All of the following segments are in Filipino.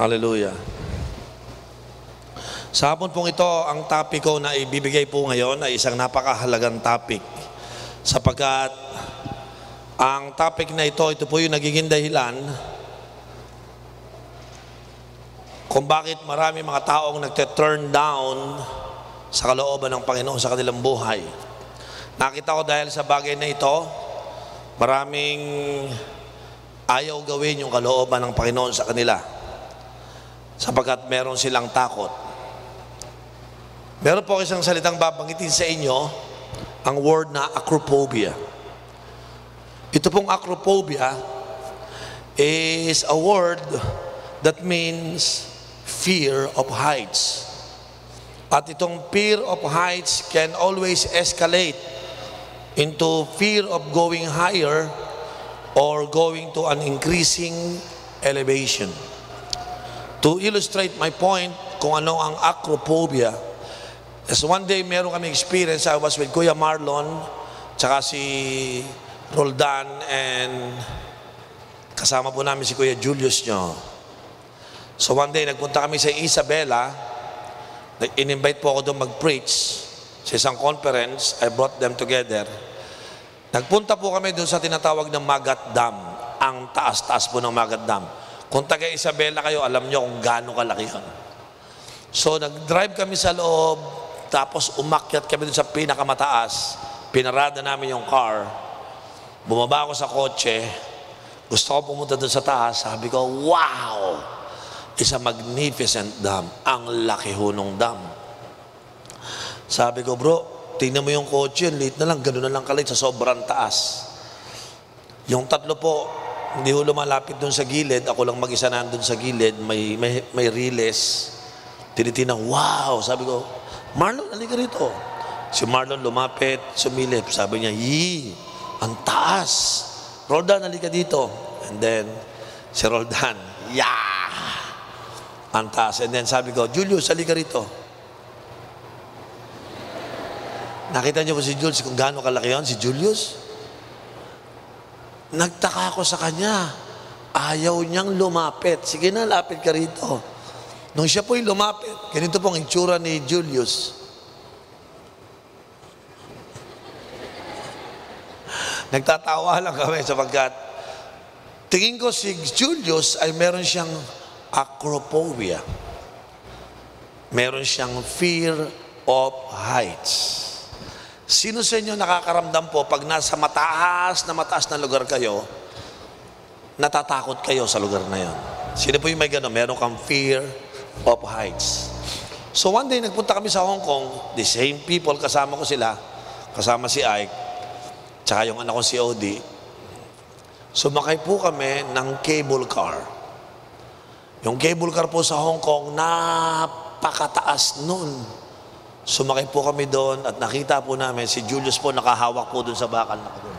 Hallelujah. Sa hapon pong ito, ang topic ko na ibibigay po ngayon ay isang napakahalagang topic. Sapagkat ang topic na ito po yung nagiging dahilan kung bakit marami mga taong nagte-turn down sa kalooban ng Panginoon sa kanilang buhay. Nakita ko dahil sa bagay na ito, maraming ayaw gawin yung kalooban ng Panginoon sa kanila sapagkat meron silang takot. Meron po isang salitang babanggitin sa inyo, ang word na acrophobia. Ito pong acrophobia is a word that means fear of heights. At itong fear of heights can always escalate into fear of going higher or going to an increasing elevation. To illustrate my point kung ano ang acrophobia, as one day meron kami experience, I was with Kuya Marlon tsaka si Roldan and kasama po namin si Kuya Julius nyo. So one day nagpunta kami sa Isabela, in-invite po ako doon mag-preach sa isang conference. I brought them together. Nagpunta po kami doon sa tinatawag ng Magat Dam, ang taas-taas po ng Magat Dam. Kung taga Isabela kayo, alam nyo kung gaano kalaki yun. So nag-drive kami sa loob, tapos umakyat kami doon sa pinakamataas. Pinarada namin yung car. Bumaba ako sa kotse. Gusto ko pumunta doon sa taas. Sabi ko, wow! It's a magnificent dam. Ang laki ho nung dam. Sabi ko, bro, tingnan mo yung kotse, late na lang, gano'n na lang kalit sa sobrang taas. Yung tatlo po, hindi ho lumalapit doon sa gilid. Ako lang mag-isa nandun sa gilid. May riles. Tinitinang, wow! Sabi ko, Marlon, halika rito. Si Marlon lumapit, sumilip. Sabi niya, yee, ang taas. Roldan, halika dito. And then, si Roldan, yeah! Ang taas. And then sabi ko, Julius, halika rito. Nakita niyo po si Julius kung gaano kalaki yun, si Julius? Nagtaka ako sa kanya. Ayaw niyang lumapit. Sige na, lapit ka rito. Nung siya po'y lumapit, ganito pong itsura ni Julius. Nagtatawa lang kami sapagkat tingin ko si Julius ay meron siyang acrophobia. Meron siyang fear of heights. Sino sa inyo nakakaramdam po pag nasa mataas na lugar kayo, natatakot kayo sa lugar na yon? Sino po yung may gano'n? Meron kang fear of heights. So one day nagpunta kami sa Hong Kong, the same people, kasama ko sila, kasama si Ike, tsaka yung anak ko si Odie. Sumakay po kami ng cable car. Yung cable car po sa Hong Kong, napakataas nun. Sumakay po kami doon at nakita po namin, si Julius po nakahawak po doon sa bakal na doon.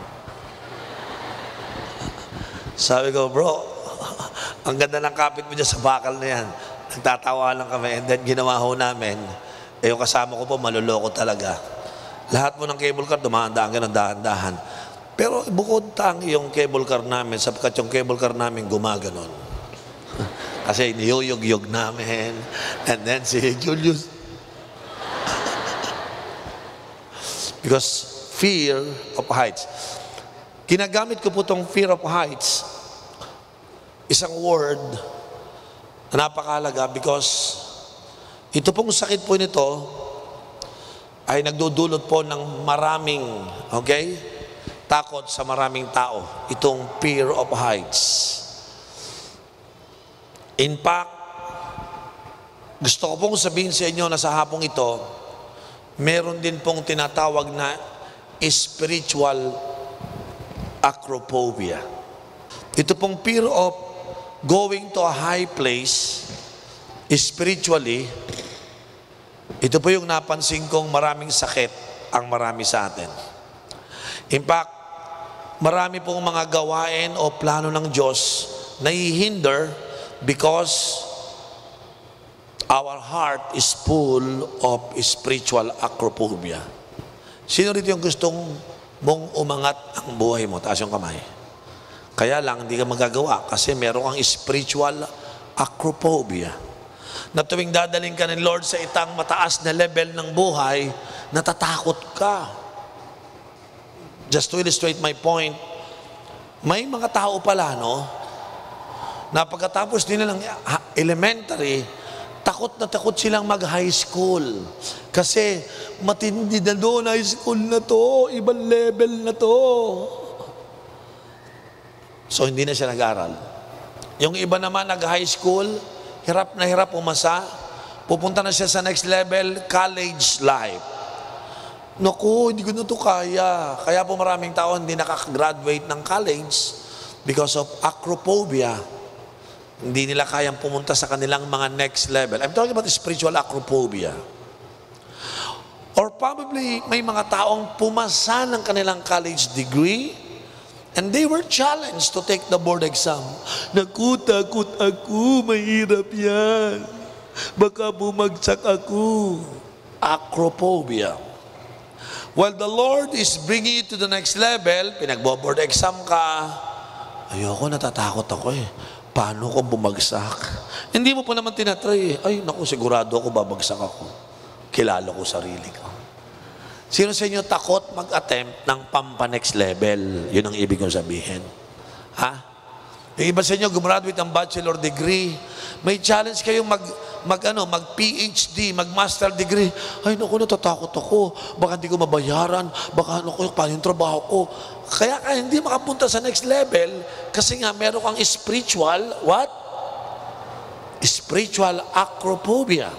Sabi ko, bro, ang ganda ng kapit mo dyan sa bakal na yan. Nagtatawa lang kami and then ginawa ho namin. Yung kasama ko po, maluloko talaga. Lahat po ng cable car, dumahandaan ka ng dahan-dahan. Pero bukod tang yung cable car namin, sapagkat yung cable car namin gumaganon. Kasi niyuyog-yog namin. And then si Julius. Because fear of heights. Ginagamit ko po itong fear of heights. Isang word na napakahalaga because ito pong sakit po nito ay nagdudulot po ng maraming, takot sa maraming tao. Itong fear of heights. In fact, gusto ko pong sabihin sa inyo na sa hapong ito, meron din pong tinatawag na spiritual acrophobia. Ito pong fear of going to a high place spiritually, ito po yung napansin kong maraming sakit ang marami sa atin. In fact, marami pong mga gawain o plano ng Diyos na hihinder because our heart is full of spiritual acrophobia. Sino rito yung gustong mong umangat ang buhay mo? Taas yung kamay. Kaya lang, hindi ka magagawa kasi meron kang spiritual acrophobia. Na tuwing dadaling ka ng Lord sa itang mataas na level ng buhay, natatakot ka. Just to illustrate my point, may mga tao pala, no, na pagkatapos nila ng elementary, takot na takot silang mag-high school. Kasi matindi na doon, high school na to, ibang level na to. So hindi na siya nag-aral. Yung iba naman nag-high school, hirap na hirap umasa, pupunta na siya sa next level, college life. Naku, hindi ko na to kaya. Kaya po maraming tao hindi nakaka-graduate ng college because of acrophobia. Hindi nila kayang pumunta sa kanilang mga next level. I'm talking about spiritual acrophobia. Or probably may mga taong pumasa ng kanilang college degree and they were challenged to take the board exam. Naku, takot ako, mahirap yan. Baka bumagsak ako. Acrophobia. While the Lord is bringing you to the next level, pinagbo-board exam ka, ayoko, natatakot ako eh. Paano kung bumagsak? Hindi mo pa naman tinatry eh. Ay, naku, sigurado ako babagsak ako. Kilala ko sarili ko. Sino sa inyo takot mag-attempt ng pampa-next level? Yun ang ibig kong sabihin. Ha? Yung iba sa inyo, gumraduate ng bachelor degree, may challenge kayong mag-PhD, mag-master degree. Ay, naku, natatakot ako. Baka hindi ko mabayaran. Baka, naku, paano yung trabaho ko? Kaya hindi makapunta sa next level kasi nga meron kang spiritual, what? Spiritual acrophobia.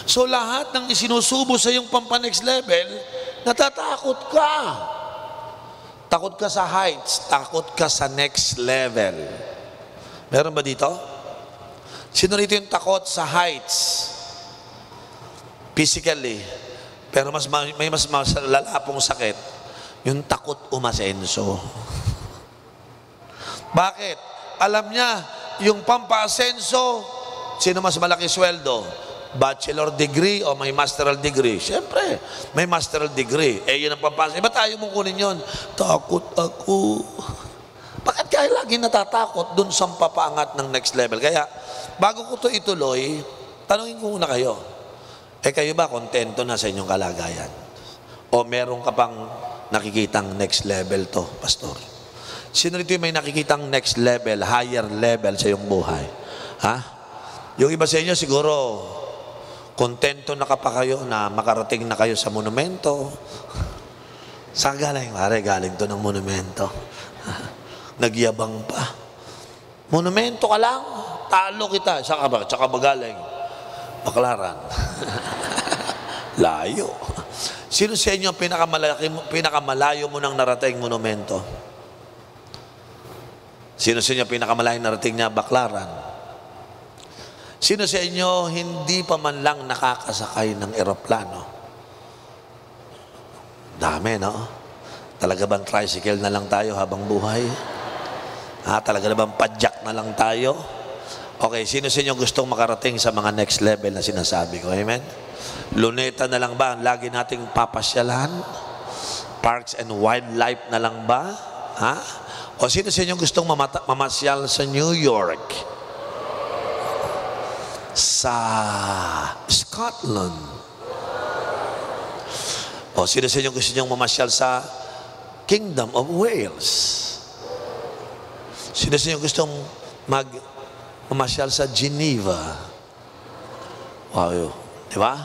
So lahat ng isinusubo sa iyong pampa-next level, natatakot ka. Takot ka sa heights, takot ka sa next level. Meron ba dito? Sino rito yung takot sa heights? Physically. Pero may mas lala pong sakit. Yung takot umasenso. Bakit? Alam niya, yung pampa-asenso, sino mas malaki sweldo? Bachelor degree o may masteral degree? Siyempre, may masteral degree. Eh, yun ang pampa-asenso. Ba't ayaw mong kunin yun? Takot ako. Bakit kaya lagi natatakot dun sa papaangat ng next level? Kaya, bago ko ito ituloy, tanungin ko muna kayo. Eh, kayo ba kontento na sa inyong kalagayan? O meron ka pang nakikitang next level to, pastor? Sino rito yung may nakikitang next level, higher level sa iyong buhay? Ha? Yung iba sa inyo siguro, kontento na ka pa kayo na makarating na kayo sa monumento. Saan galing? Pare, galing to ng monumento. Nagyabang pa. Monumento ka lang, talo kita. Saan ka ba? Tsaka ba galing? Baclaran. Layo. Sino sa inyo pinakamalayo mo nang narating monumento? Sino sa inyo pinakamalayong narating niya? Baclaran. Sino sa inyo hindi pa man lang nakakasakay ng eroplano? Dami, no? Talaga bang tricycle na lang tayo habang buhay? Talaga bang padjak na lang tayo? Okay, sino sa inyo gustong makarating sa mga next level na sinasabi ko? Amen? Luneta na lang ba ang lagi nating papasyalan? Parks and wildlife na lang ba? Ha? O sino sa inyo gustong mamasyal sa New York? Sa Scotland? O sino sa inyo gusto niyong mamasyal sa Kingdom of Wales? Sino sa inyo gustong mamasyal sa Geneva? Wow, di ba?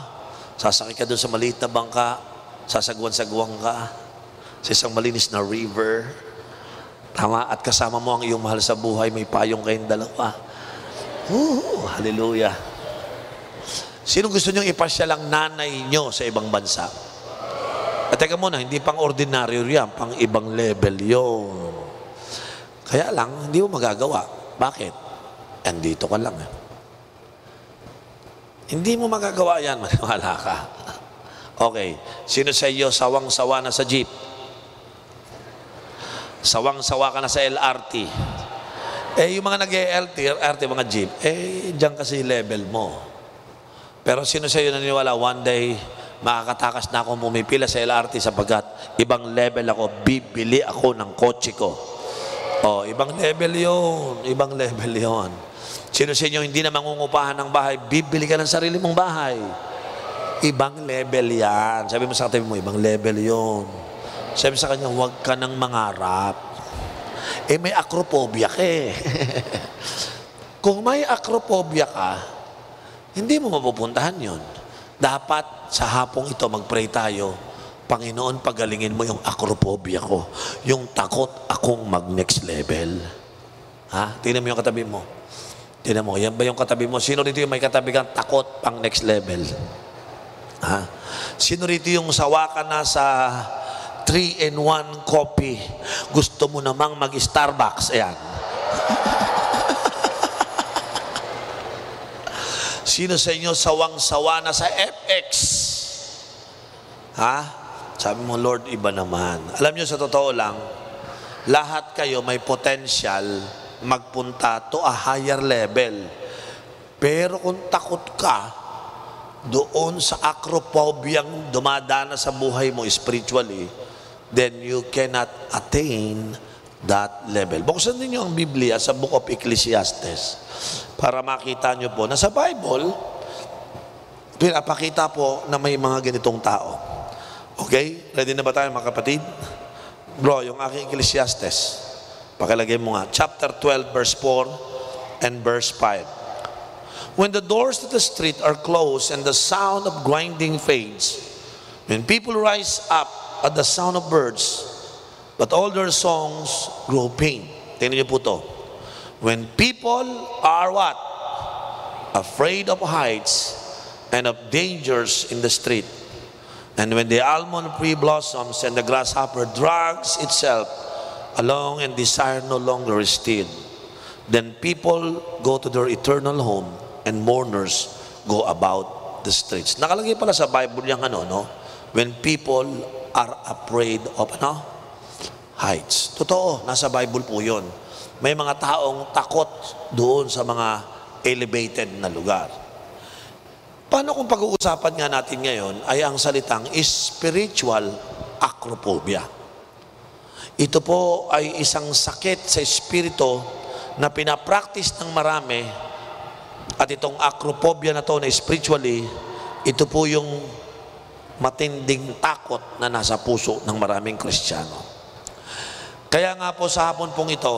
Sasakay ka doon sa maliit na bangka, sasagwan-sagwang ka sa isang malinis na river. Tama, at kasama mo ang iyong mahal sa buhay, may payong kayong dalawa. Hallelujah. Sino gusto niyong ipasyal ang nanay niyo sa ibang bansa? At teka muna, hindi pang ordinaryo yan, pang ibang level yun. Kaya lang, hindi mo magagawa. Bakit? Andito ka lang. Hindi mo magagawa yan, maniwala ka. Okay, sino sa iyo sawang-sawa na sa jeep? Sawang-sawa ka na sa LRT? Yung mga nag-LRT, mga jeep, dyan kasi level mo. Pero sino sa iyo naniniwala, one day, makakatakas na akong pumipila sa LRT sapagkat ibang level ako, bibili ako ng kotse ko. Oh, ibang level yun. Ibang level yun. Sino sa inyo hindi na mangungupahan ng bahay, bibili ka ng sarili mong bahay. Ibang level yan. Sabi mo sa katabi mo, ibang level yun. Sabi sa kanya, huwag ka nang mangarap. Eh, may acrophobia ka eh. Kung may acrophobia ka, hindi mo mapupuntahan yun. Dapat sa hapong ito, mag-pray tayo. Panginoon, pagalingin mo yung acrophobia ko. Yung takot akong mag-next level. Ha? Tingnan mo yung katabi mo. Tingnan mo, yan ba yung katabi mo? Sino rito yung may katabi kang takot pang next level? Ha? Sino rito yung sawa ka na sa 3-in-1 coffee? Gusto mo namang mag-Starbucks? Ayan. Sino sa inyo sawang-sawa na sa FX? Ha? Sabi mo, Lord, iba naman. Alam nyo, sa totoo lang, lahat kayo may potential magpunta to a higher level. Pero kung takot ka doon sa acrophobiang dumadana sa buhay mo spiritually, then you cannot attain that level. Buksan ninyo ang Biblia sa Book of Ecclesiastes para makita nyo po na sa Bible, pinapakita po na may mga ganitong tao. Okay? Ready na ba tayo mga kapatid? Bro, yung aking Ecclesiastes, pakilagay mo nga, chapter 12, verse 4 and verse 5. When the doors to the street are closed and the sound of grinding fades, when people rise up at the sound of birds, but all their songs grow faint. Tingnan niyo po to. When people are what? Afraid of heights and of dangers in the street. And when the almond tree blossoms and the grasshopper drags itself along and desire no longer is still, then people go to their eternal home and mourners go about the streets. Nakalagay pala sa Bible yung ano, no? When people are afraid of heights. Totoo, nasa Bible po yun. May mga taong takot doon sa mga elevated na lugar. Paano kung pag-uusapan nga natin ngayon ay ang salitang spiritual acrophobia? Ito po ay isang sakit sa espiritu na pinapractice ng marami, at itong acrophobia na to na spiritually, ito po yung matinding takot na nasa puso ng maraming Kristiyano. Kaya nga po sa hapon pong ito,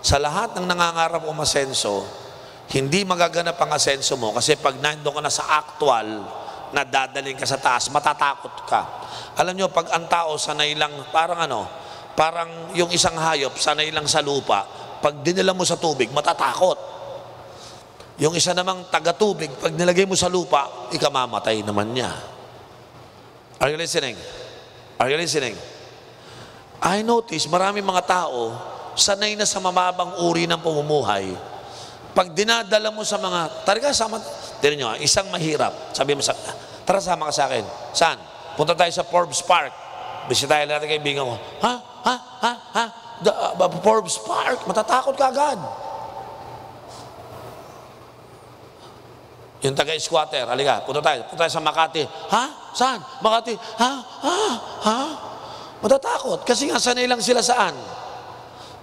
sa lahat ng nangangarap umasenso, hindi magaganap ang asenso mo kasi pag nandoon ka na sa actual na dadaling ka sa taas, matatakot ka. Alam nyo, pag ang tao sanay lang, parang yung isang hayop sanay lang sa lupa, pag dinala mo sa tubig, matatakot. Yung isa namang taga-tubig, pag nilagay mo sa lupa, ikamamatay naman niya. Are you listening? Are you listening? I notice marami mga tao sanay na sa mababang uri ng pamumuhay. Pag dinadala mo sa mga, tara sama, tignan nyo, isang mahirap, sabi mo sa, tara sama ka sa akin. Saan? Punta tayo sa Forbes Park. Bisitahin natin kaibigan ko. Forbes Park, matatakot ka agad. Yung taga-squatter, halika, punta tayo sa Makati. Ha? Saan? Makati? Ha? Matatakot. Kasi nga sanay lang sila saan?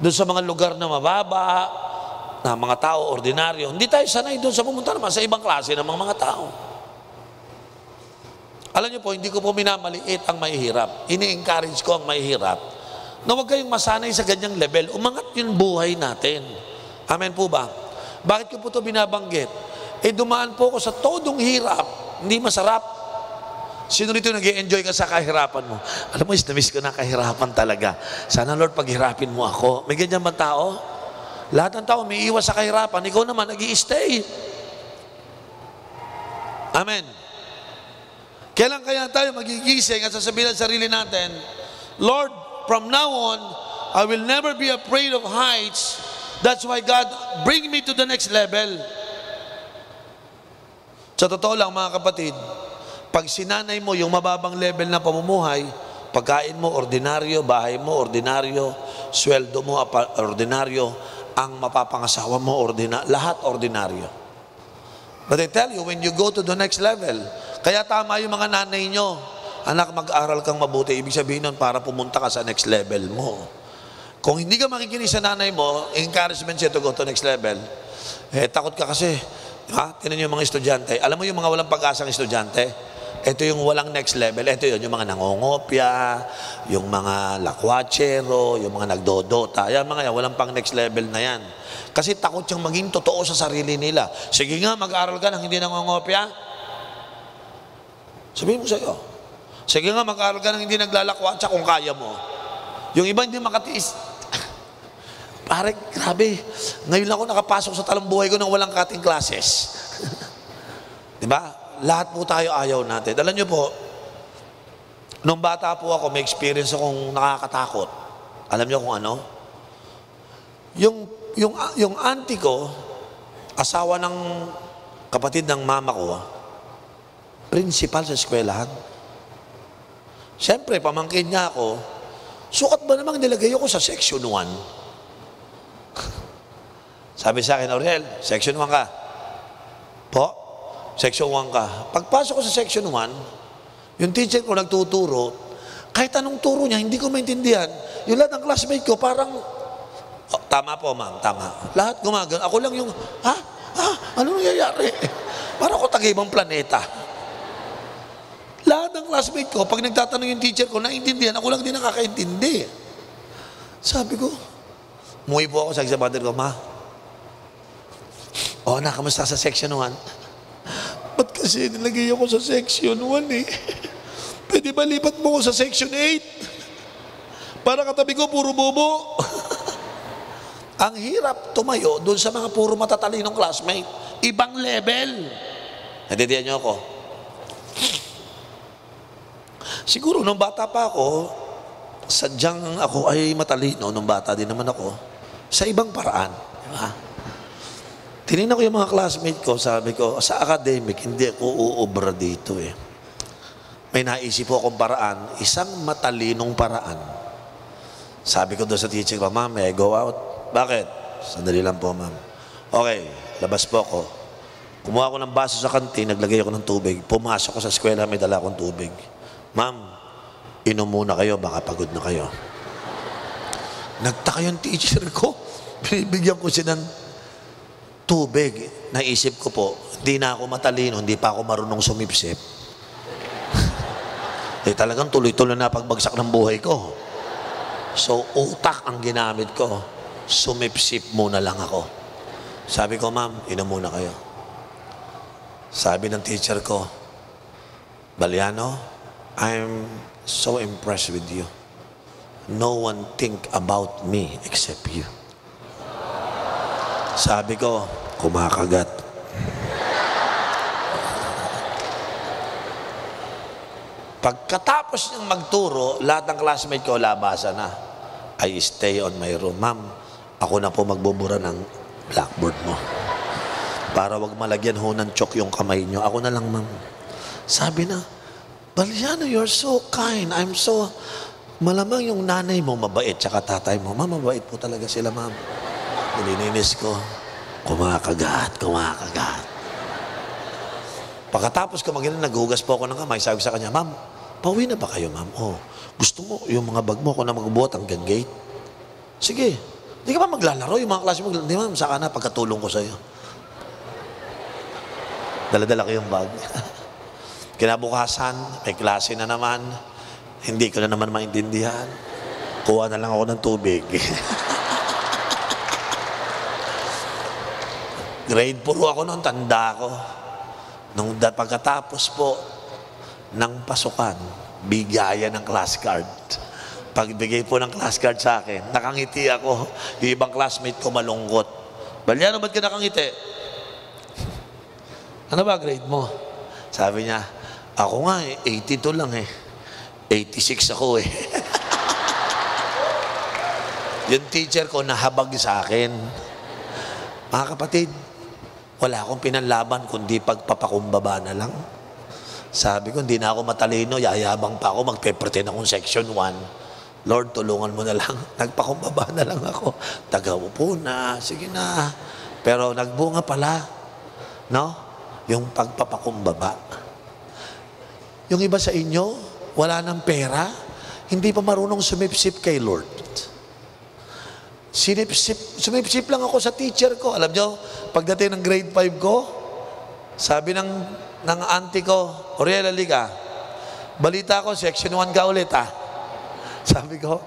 Doon sa mga lugar na mababa, na mga tao, ordinaryo. Hindi tayo sanay doon sa pumunta naman sa ibang klase ng mga tao. Alam niyo po, hindi ko po minamaliit ang mahihirap. Ini-encourage ko ang mahihirap na huwag kayong masanay sa ganyang level. Umangat yung buhay natin. Amen po ba? Bakit ko po ito binabanggit? Dumaan po ako sa todong hirap. Hindi masarap. Sino rito nag-i-enjoy ka sa kahirapan mo? Alam mo, na-miss ko na kahirapan talaga. Sana Lord, paghirapin mo ako. May ganyan ba tao? Lahat ng tao may iwas sa kahirapan. Ikaw naman, nag-i-stay. Amen. Kailan kaya tayo magigising at sasabihin sa sarili natin, Lord, from now on, I will never be afraid of heights. That's why God bring me to the next level. Sa totoo lang mga kapatid, pag sinanay mo yung mababang level na pamumuhay, pagkain mo, ordinaryo, bahay mo, ordinaryo, sweldo mo, ordinaryo, ang mapapangasawa mo, lahat ordinaryo. But I tell you, when you go to the next level, kaya tama yung mga nanay nyo, anak, mag-aral kang mabuti. Ibig sabihin nun, para pumunta ka sa next level mo. Kung hindi ka makikinig sa nanay mo, encouragement siya to go to next level. Takot ka kasi, tinan niyo yung mga estudyante. Alam mo yung mga walang pag-asang estudyante? Ito yung walang next level. Ito yun, yung mga nangongopya, yung mga lakwatsero, yung mga nagdodota. Yan mga yan, walang pang next level na yan. Kasi takot siyang maging totoo sa sarili nila. Sige nga, mag-aral ka nang hindi nangongopya. Sabihin mo sa'yo. Sige nga, mag-aral ka nang hindi naglalakwatsa kung kaya mo. Yung iba hindi makatiis. Pare, grabe. Ngayon lang ako nakapasok sa talambuhay ko nang walang cutting classes. Diba? Lahat po tayo ayaw natin. Alam nyo po, nung bata po ako, may experience akong nakakatakot. Alam nyo kung ano? Yung auntie ko, asawa ng kapatid ng mama ko, principal sa eskwelahan. Siyempre, pamangkin niya ako, sukat ba namang nilagay ako sa section 1? Sabi sa akin, Aurel, section 1 ka. Po? Section 1 ka. Pagpasok ko sa section 1, yung teacher ko nagtuturo, kahit anong turo niya, hindi ko maintindihan. Yung lahat ng classmate ko, parang, tama po ma'am, tama. Lahat gumagano. Ako lang yung, ano nangyayari? Parang ako taga-ibang planeta. Lahat ng classmate ko, pag nagtatanong yung teacher ko, naintindihan, ako lang din nakakaintindi. Sabi ko, umuwi po ako sa examiner ko, ma, na, kamusta sa section 1? Ba't kasi nilagay ako sa section 1 eh? Pwede ba lipat mo ko sa section 8? Para katabi ko, puro bobo. Ang hirap tumayo doon sa mga puro matatalinong classmate. Ibang level. Natindihan niyo ako? Siguro, nung bata pa ako, sadyang ako ay matalino, nung bata din naman ako, sa ibang paraan. Diba? Tinignan ko yung mga classmate ko, sabi ko, sa academic, hindi ako uubra dito eh. May naisip po akong paraan, isang matalinong paraan. Sabi ko doon sa teacher ko, ma'am, may I go out? Bakit? Sandali lang po, ma'am. Okay, labas po ako. Kumuha ako ng baso sa kantin, naglagay ako ng tubig. Pumasok ko sa eskwela, may dala akong tubig. Ma'am, inom muna kayo, baka pagod na kayo. Nagtaka yung teacher ko. Binibigyan ko siya ng tubig. Naisip ko po, hindi na ako matalino, hindi pa ako marunong sumipsip. Talagang tuloy-tuloy na pagbagsak ng buhay ko. So, utak ang ginamit ko. Sumipsip muna lang ako. Sabi ko, ma'am, inom muna kayo. Sabi ng teacher ko, Baliano, I'm so impressed with you. No one think about me except you. Sabi ko, kumakagat. Pagkatapos niyang magturo, lahat ng classmate ko labasa na. I stay on my room. Ma'am, ako na po magbubura ng blackboard mo. Para wag malagyan ho ng chok yung kamay niyo. Ako na lang, ma'am. Sabi na, Baliano, you're so kind. I'm so... Malamang yung nanay mo mabait, tsaka tatay mo. Ma'am, mabait po talaga sila, ma'am. Nilininis ko, kumakagat. Pagkatapos ko naghugas po ako ng kamay, sabi sa kanya, ma'am, pauwi na ba kayo, ma'am? Gusto mo yung mga bag mo, ako na magbuhat hanggang gate? Sige, di ka ba maglalaro? Yung mga klase mo, hindi ma'am, saka na pagkatulong ko sa'yo. Dala-dala ko yung bag. Kinabukasan, may klase na naman, hindi ko na naman maintindihan. Kuha na lang ako ng tubig. Grade 4 ako noon, tanda ko. Nung pagkatapos po ng pasukan, bigaya ng class card. Pagbigay po ng class card sa akin, nakangiti ako. Yung ibang classmate ko malungkot. Baliano, ba't ka nakangiti? Ano ba grade mo? Sabi niya, ako nga 82 lang 86 ako Yung teacher ko nahabag sa akin. Mga kapatid, wala akong pinanlaban kundi pagpapakumbaba na lang. Sabi ko, hindi na ako matalino, yayabang pa ako, magpe-pretend akong section 1. Lord, tulungan mo na lang. Nagpakumbaba na lang ako. Tagaupo na, sige na. Pero nagbunga pala, no? Yung pagpapakumbaba. Yung iba sa inyo, wala ng pera, hindi pa marunong sumipsip kay Lord. Sumipsip lang ako sa teacher ko. Alam nyo, pagdating ng grade 5 ko, sabi ng auntie ko, Oriel, halika. Balita ko, section 1 ka ulit, ha? Sabi ko,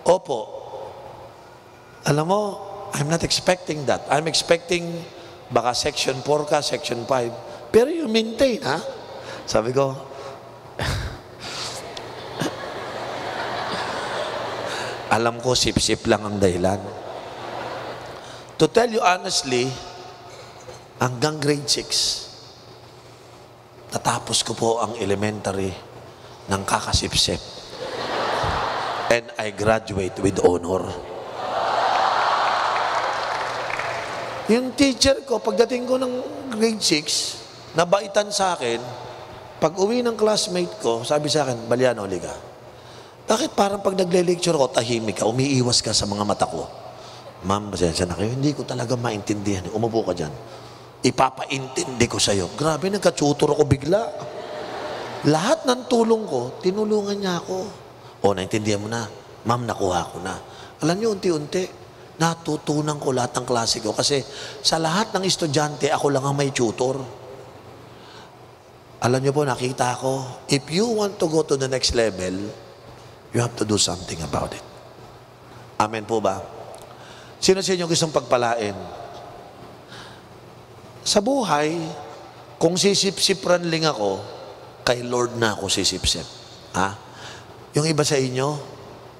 opo. Alam mo, I'm not expecting that. I'm expecting baka section 4 ka, section 5. Pero you maintain, ha? Sabi ko, alam ko, sip-sip lang ang dahilan. To tell you honestly, hanggang grade 6, natapos ko po ang elementary ng kakasip-sip. And I graduate with honor. Yung teacher ko, pagdating ko ng grade 6, nabaitan sa akin, pag uwi ng classmate ko, sabi sa akin, Baliano, liga. Bakit parang pag nagle-lecture ko, tahimik ka, umiiwas ka sa mga mata ko? Ma'am, pasensya na kayo, hindi ko talaga maintindihan. Umupo ka dyan. Ipapaintindi ko sa'yo. Grabe, nagka-tutor ako bigla. Lahat ng tulong ko, tinulungan niya ako. O, naintindihan mo na. Ma'am, nakuha ko na. Alam niyo, unti-unti, natutunan ko lahat ng klase ko. Kasi sa lahat ng estudyante, ako lang ang may tutor. Alam niyo po, nakita ko, if you want to go to the next level, you have to do something about it. Amen po ba? Sino sa inyo gustong pagpalain? Sa buhay, kung sisip-sip ranling ako, kay Lord na ako sisip-sip. Ha? Yung iba sa inyo,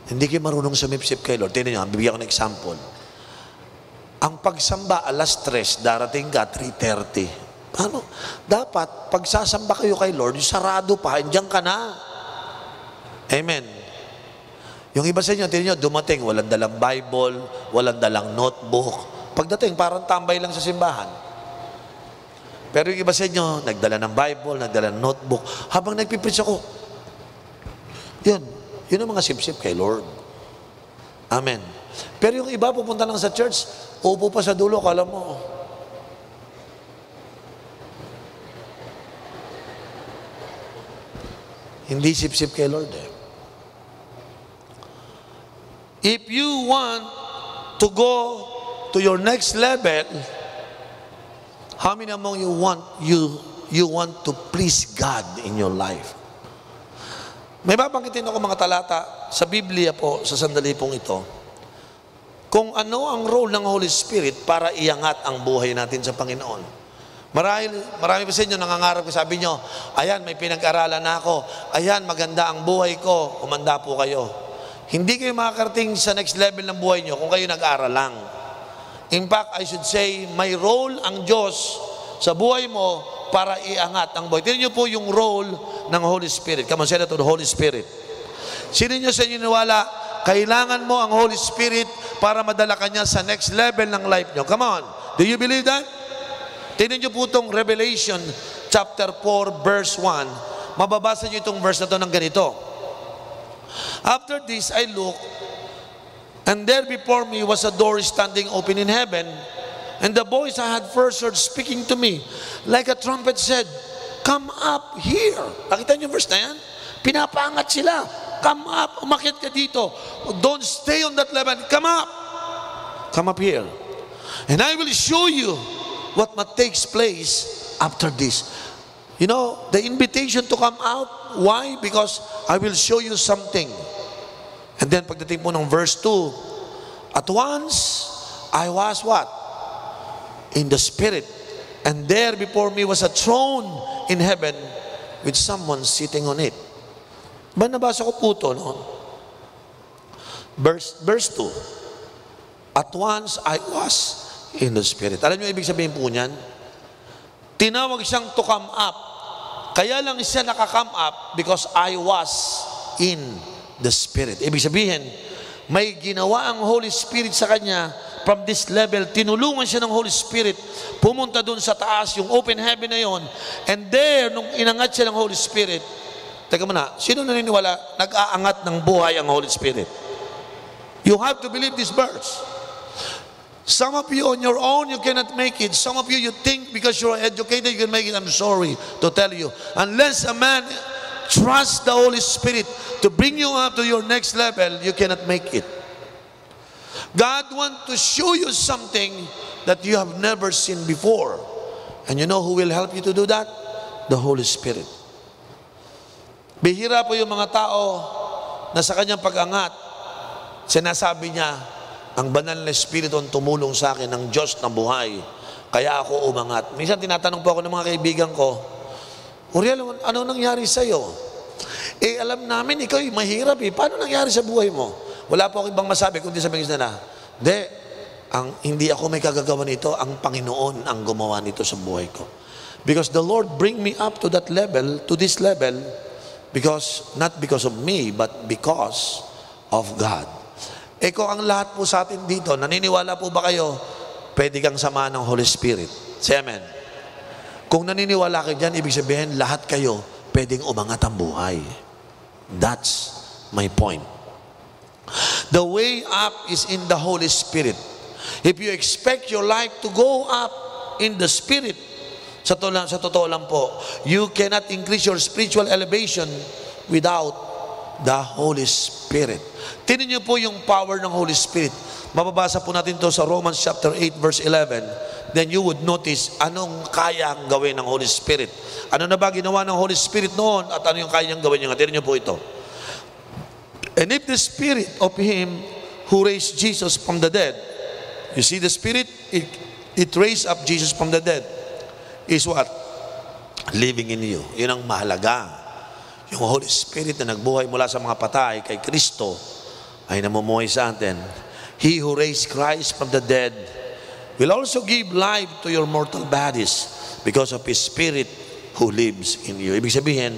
hindi kayo marunong sumipsip kay Lord. Tingnan nyo, bibigyan ko ng example. Ang pagsamba, alas 3, darating ka, 3:30. Paano? Dapat, pagsasamba kayo kay Lord, yung sarado pa, andyan ka na. Amen. Yung iba sa inyo, tingnan nyo, dumating, walang dalang Bible, walang dalang notebook. Pagdating, parang tambay lang sa simbahan. Pero yung iba sa inyo, nagdala ng Bible, nagdala ng notebook. Habang nagpipreach ako, yun ang mga sip-sip kay Lord. Amen. Pero yung iba, pupunta lang sa church, upo pa sa dulo, kala mo, hindi sip-sip kay Lord eh. If you want to go to your next level, how many among you want to please God in your life? May babanggitin ako mga talata sa Biblia po, sa sandali pong ito, kung ano ang role ng Holy Spirit para iangat ang buhay natin sa Panginoon. Marami pa sa inyo nangangarap ko, sabi nyo, ayan, may pinag-aralan na ako, ayan, maganda ang buhay ko, umanda po kayo. Hindi kayo makakarating sa next level ng buhay nyo kung kayo nag-aral lang. In fact, I should say, may role ang Diyos sa buhay mo para iangat ang buhay. Tignan nyo po yung role ng Holy Spirit. Come on, say that to the Holy Spirit. Sino nyo sa inyo niwala, kailangan mo ang Holy Spirit para madala ka niya sa next level ng life nyo. Come on. Do you believe that? Tignan nyo po itong Revelation chapter 4 verse 1. Mababasa nyo itong verse na ito ng ganito. After this, I looked, and there before me was a door standing open in heaven, and the voice I had first heard speaking to me, like a trumpet said, come up here. Nakita niyo yung verse na yan? Pinapaangat sila. Come up, umakyat ka dito. Don't stay on that level. Come up. Come up here. And I will show you what takes place after this. You know, the invitation to come out, why? Because I will show you something. And then pagdating po ng verse 2, at once, I was what? In the Spirit. And there before me was a throne in heaven with someone sitting on it. Ba nabasa ko po ito, no? Verse 2, at once I was in the Spirit. Alam niyo ibig sabihin po niyan? Tinawag siyang to come up. Kaya lang siya naka-come up because I was in the Spirit. Ibig sabihin, may ginawa ang Holy Spirit sa kanya from this level. Tinulungan siya ng Holy Spirit. Pumunta dun sa taas, yung open heaven na yon. And there, nung inangat siya ng Holy Spirit, teka muna, sino naniniwala nag-aangat ng buhay ang Holy Spirit? You have to believe this verse. Some of you on your own, you cannot make it. Some of you, you think because you're educated, you can make it. I'm sorry to tell you. Unless a man trusts the Holy Spirit to bring you up to your next level, you cannot make it. God wants to show you something that you have never seen before. And you know who will help you to do that? The Holy Spirit. Bihira po yung mga tao na sa kanyang pag-angat, sinasabi niya, ang banal na Espiritu ang tumulong sa akin ng Diyos na buhay, kaya ako umangat. Minsan tinatanong po ako ng mga kaibigan ko, Uriel, ano nangyari sa'yo? Alam namin, ikaw mahirap Paano nangyari sa buhay mo? Wala po ako ibang masabi, kundi sabihin na, hindi ako may kagagawa nito, ang Panginoon ang gumawa nito sa buhay ko. Because the Lord bring me up to that level, to this level, not because of me, but because of God. Kung ang lahat po sa atin dito, naniniwala po ba kayo, pwede kang samahan ng Holy Spirit? Say amen. Kung naniniwala kayo dyan, ibig sabihin, lahat kayo, pwedeng umangat ang buhay. That's my point. The way up is in the Holy Spirit. If you expect your life to go up in the Spirit, sa totoo lang po, you cannot increase your spiritual elevation without the Holy Spirit. Tingnan niyo po yung power ng Holy Spirit. Mababasa po natin to sa Romans chapter 8 verse 11. Then you would notice anong kaya ang gawin ng Holy Spirit. Ano na ba ginawa ng Holy Spirit noon at ano yung kaya niyang gawin niya? Tingnan niyo po ito. And if the Spirit of Him who raised Jesus from the dead, you see the Spirit, it raised up Jesus from the dead, is what? Living in you. Yun ang mahalaga. Yung Holy Spirit na nagbuhay mula sa mga patay kay Kristo ay namumuhay sa atin. He who raised Christ from the dead will also give life to your mortal bodies because of His Spirit who lives in you. Ibig sabihin,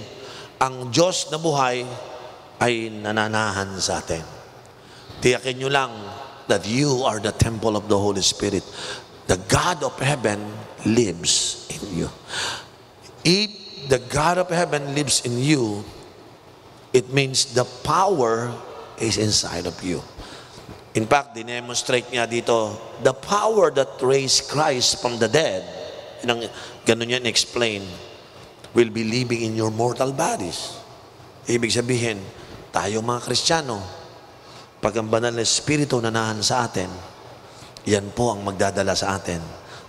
ang Diyos na buhay ay nananahan sa atin. Tiyakin nyo lang that you are the temple of the Holy Spirit. The God of heaven lives in you. If the God of heaven lives in you, it means the power is inside of you. In fact, dinemonstrate niya dito, the power that raised Christ from the dead, ganun yan explain, will be living in your mortal bodies. Ibig sabihin, tayo mga Kristiyano, pag ang banal na Espiritu nanahan sa atin, yan po ang magdadala sa atin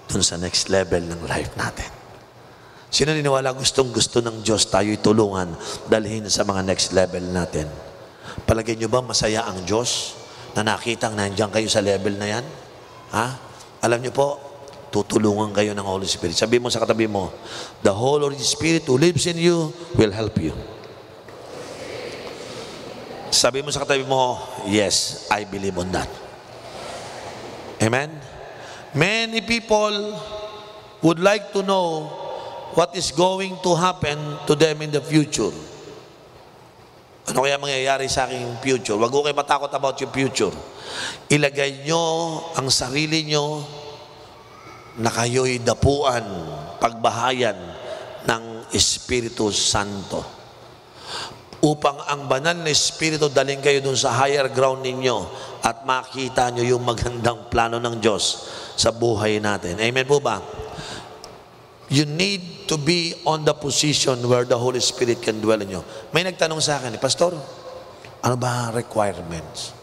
dun sa next level ng life natin. Sino niniwala gustong-gusto ng Diyos tayo'y tulungan dalhin sa mga next level natin? Palagay nyo ba masaya ang Diyos na nakitang nandiyan kayo sa level na yan? Ha? Alam nyo po, tutulungan kayo ng Holy Spirit. Sabi mo sa katabi mo, the Holy Spirit who lives in you will help you. Sabi mo sa katabi mo, yes, I believe on that. Amen? Many people would like to know what is going to happen to them in the future. Ano kaya mangyayari sa aking future? Huwag ko kayo matakot about yung future. Ilagay nyo ang sarili nyo na kayo'y dapuan, pagbahayan ng Espiritu Santo. Upang ang banal na Espiritu daling kayo dun sa higher ground ninyo at makita nyo yung magandang plano ng Diyos sa buhay natin. Amen po ba? You need to be on the position where the Holy Spirit can dwell in you. May nagtanong sa akin, Pastor, ano ba requirements?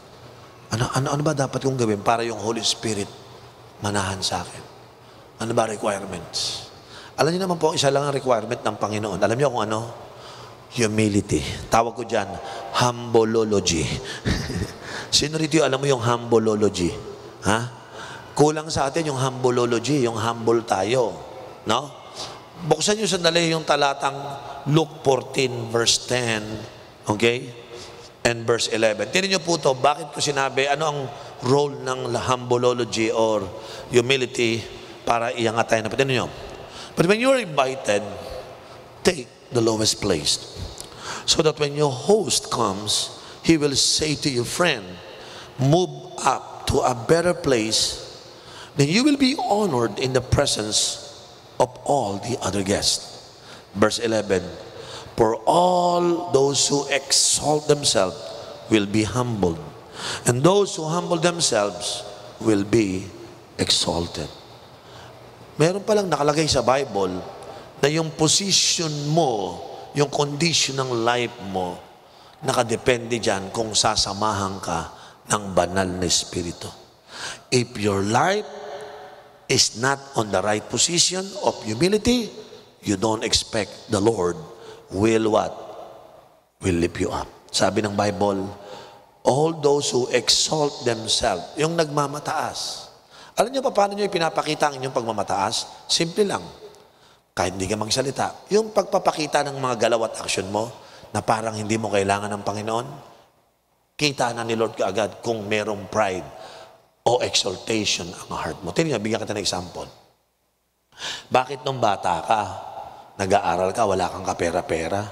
Ano ba dapat kong gawin para yung Holy Spirit manahan sa akin? Ano ba requirements? Alam niyo naman po, isa lang ang requirement ng Panginoon. Alam niyo kung ano? Humility. Tawag ko dyan, humbleology. Sino rito alam mo yung humbleology? Ha? Kulang sa atin yung humbleology, yung humble tayo. No? Buksan nyo sandali yung talatang Luke 14 verse 10, okay? And verse 11. Tinan nyo po ito, bakit ko sinabi, ano ang role ng humbleology or humility para iangat tayo na. Tinan nyo. But when you're invited, take the lowest place. So that when your host comes, he will say to your friend, move up to a better place, then you will be honored in the presence of all the other guests. Verse 11, for all those who exalt themselves will be humbled, and those who humble themselves will be exalted. Meron palang nakalagay sa Bible na yung position mo, yung condition ng life mo, nakadepende dyan kung sasamahan ka ng banal na Espiritu. If your life is not on the right position of humility, you don't expect the Lord will what? Will lift you up. Sabi ng Bible, all those who exalt themselves, yung nagmamataas. Alam niyo pa paano niyo ipinapakita ang inyong pagmamataas? Simple lang. Kahit hindi ka magsalita. Yung pagpapakita ng mga galaw at aksyon mo na parang hindi mo kailangan ng Panginoon, kita na ni Lord kaagad kung merong pride o exaltation ang heart mo. Tingnan, bigyan kita ng example. Bakit nung bata ka, nag-aaral ka, wala kang kapera-pera,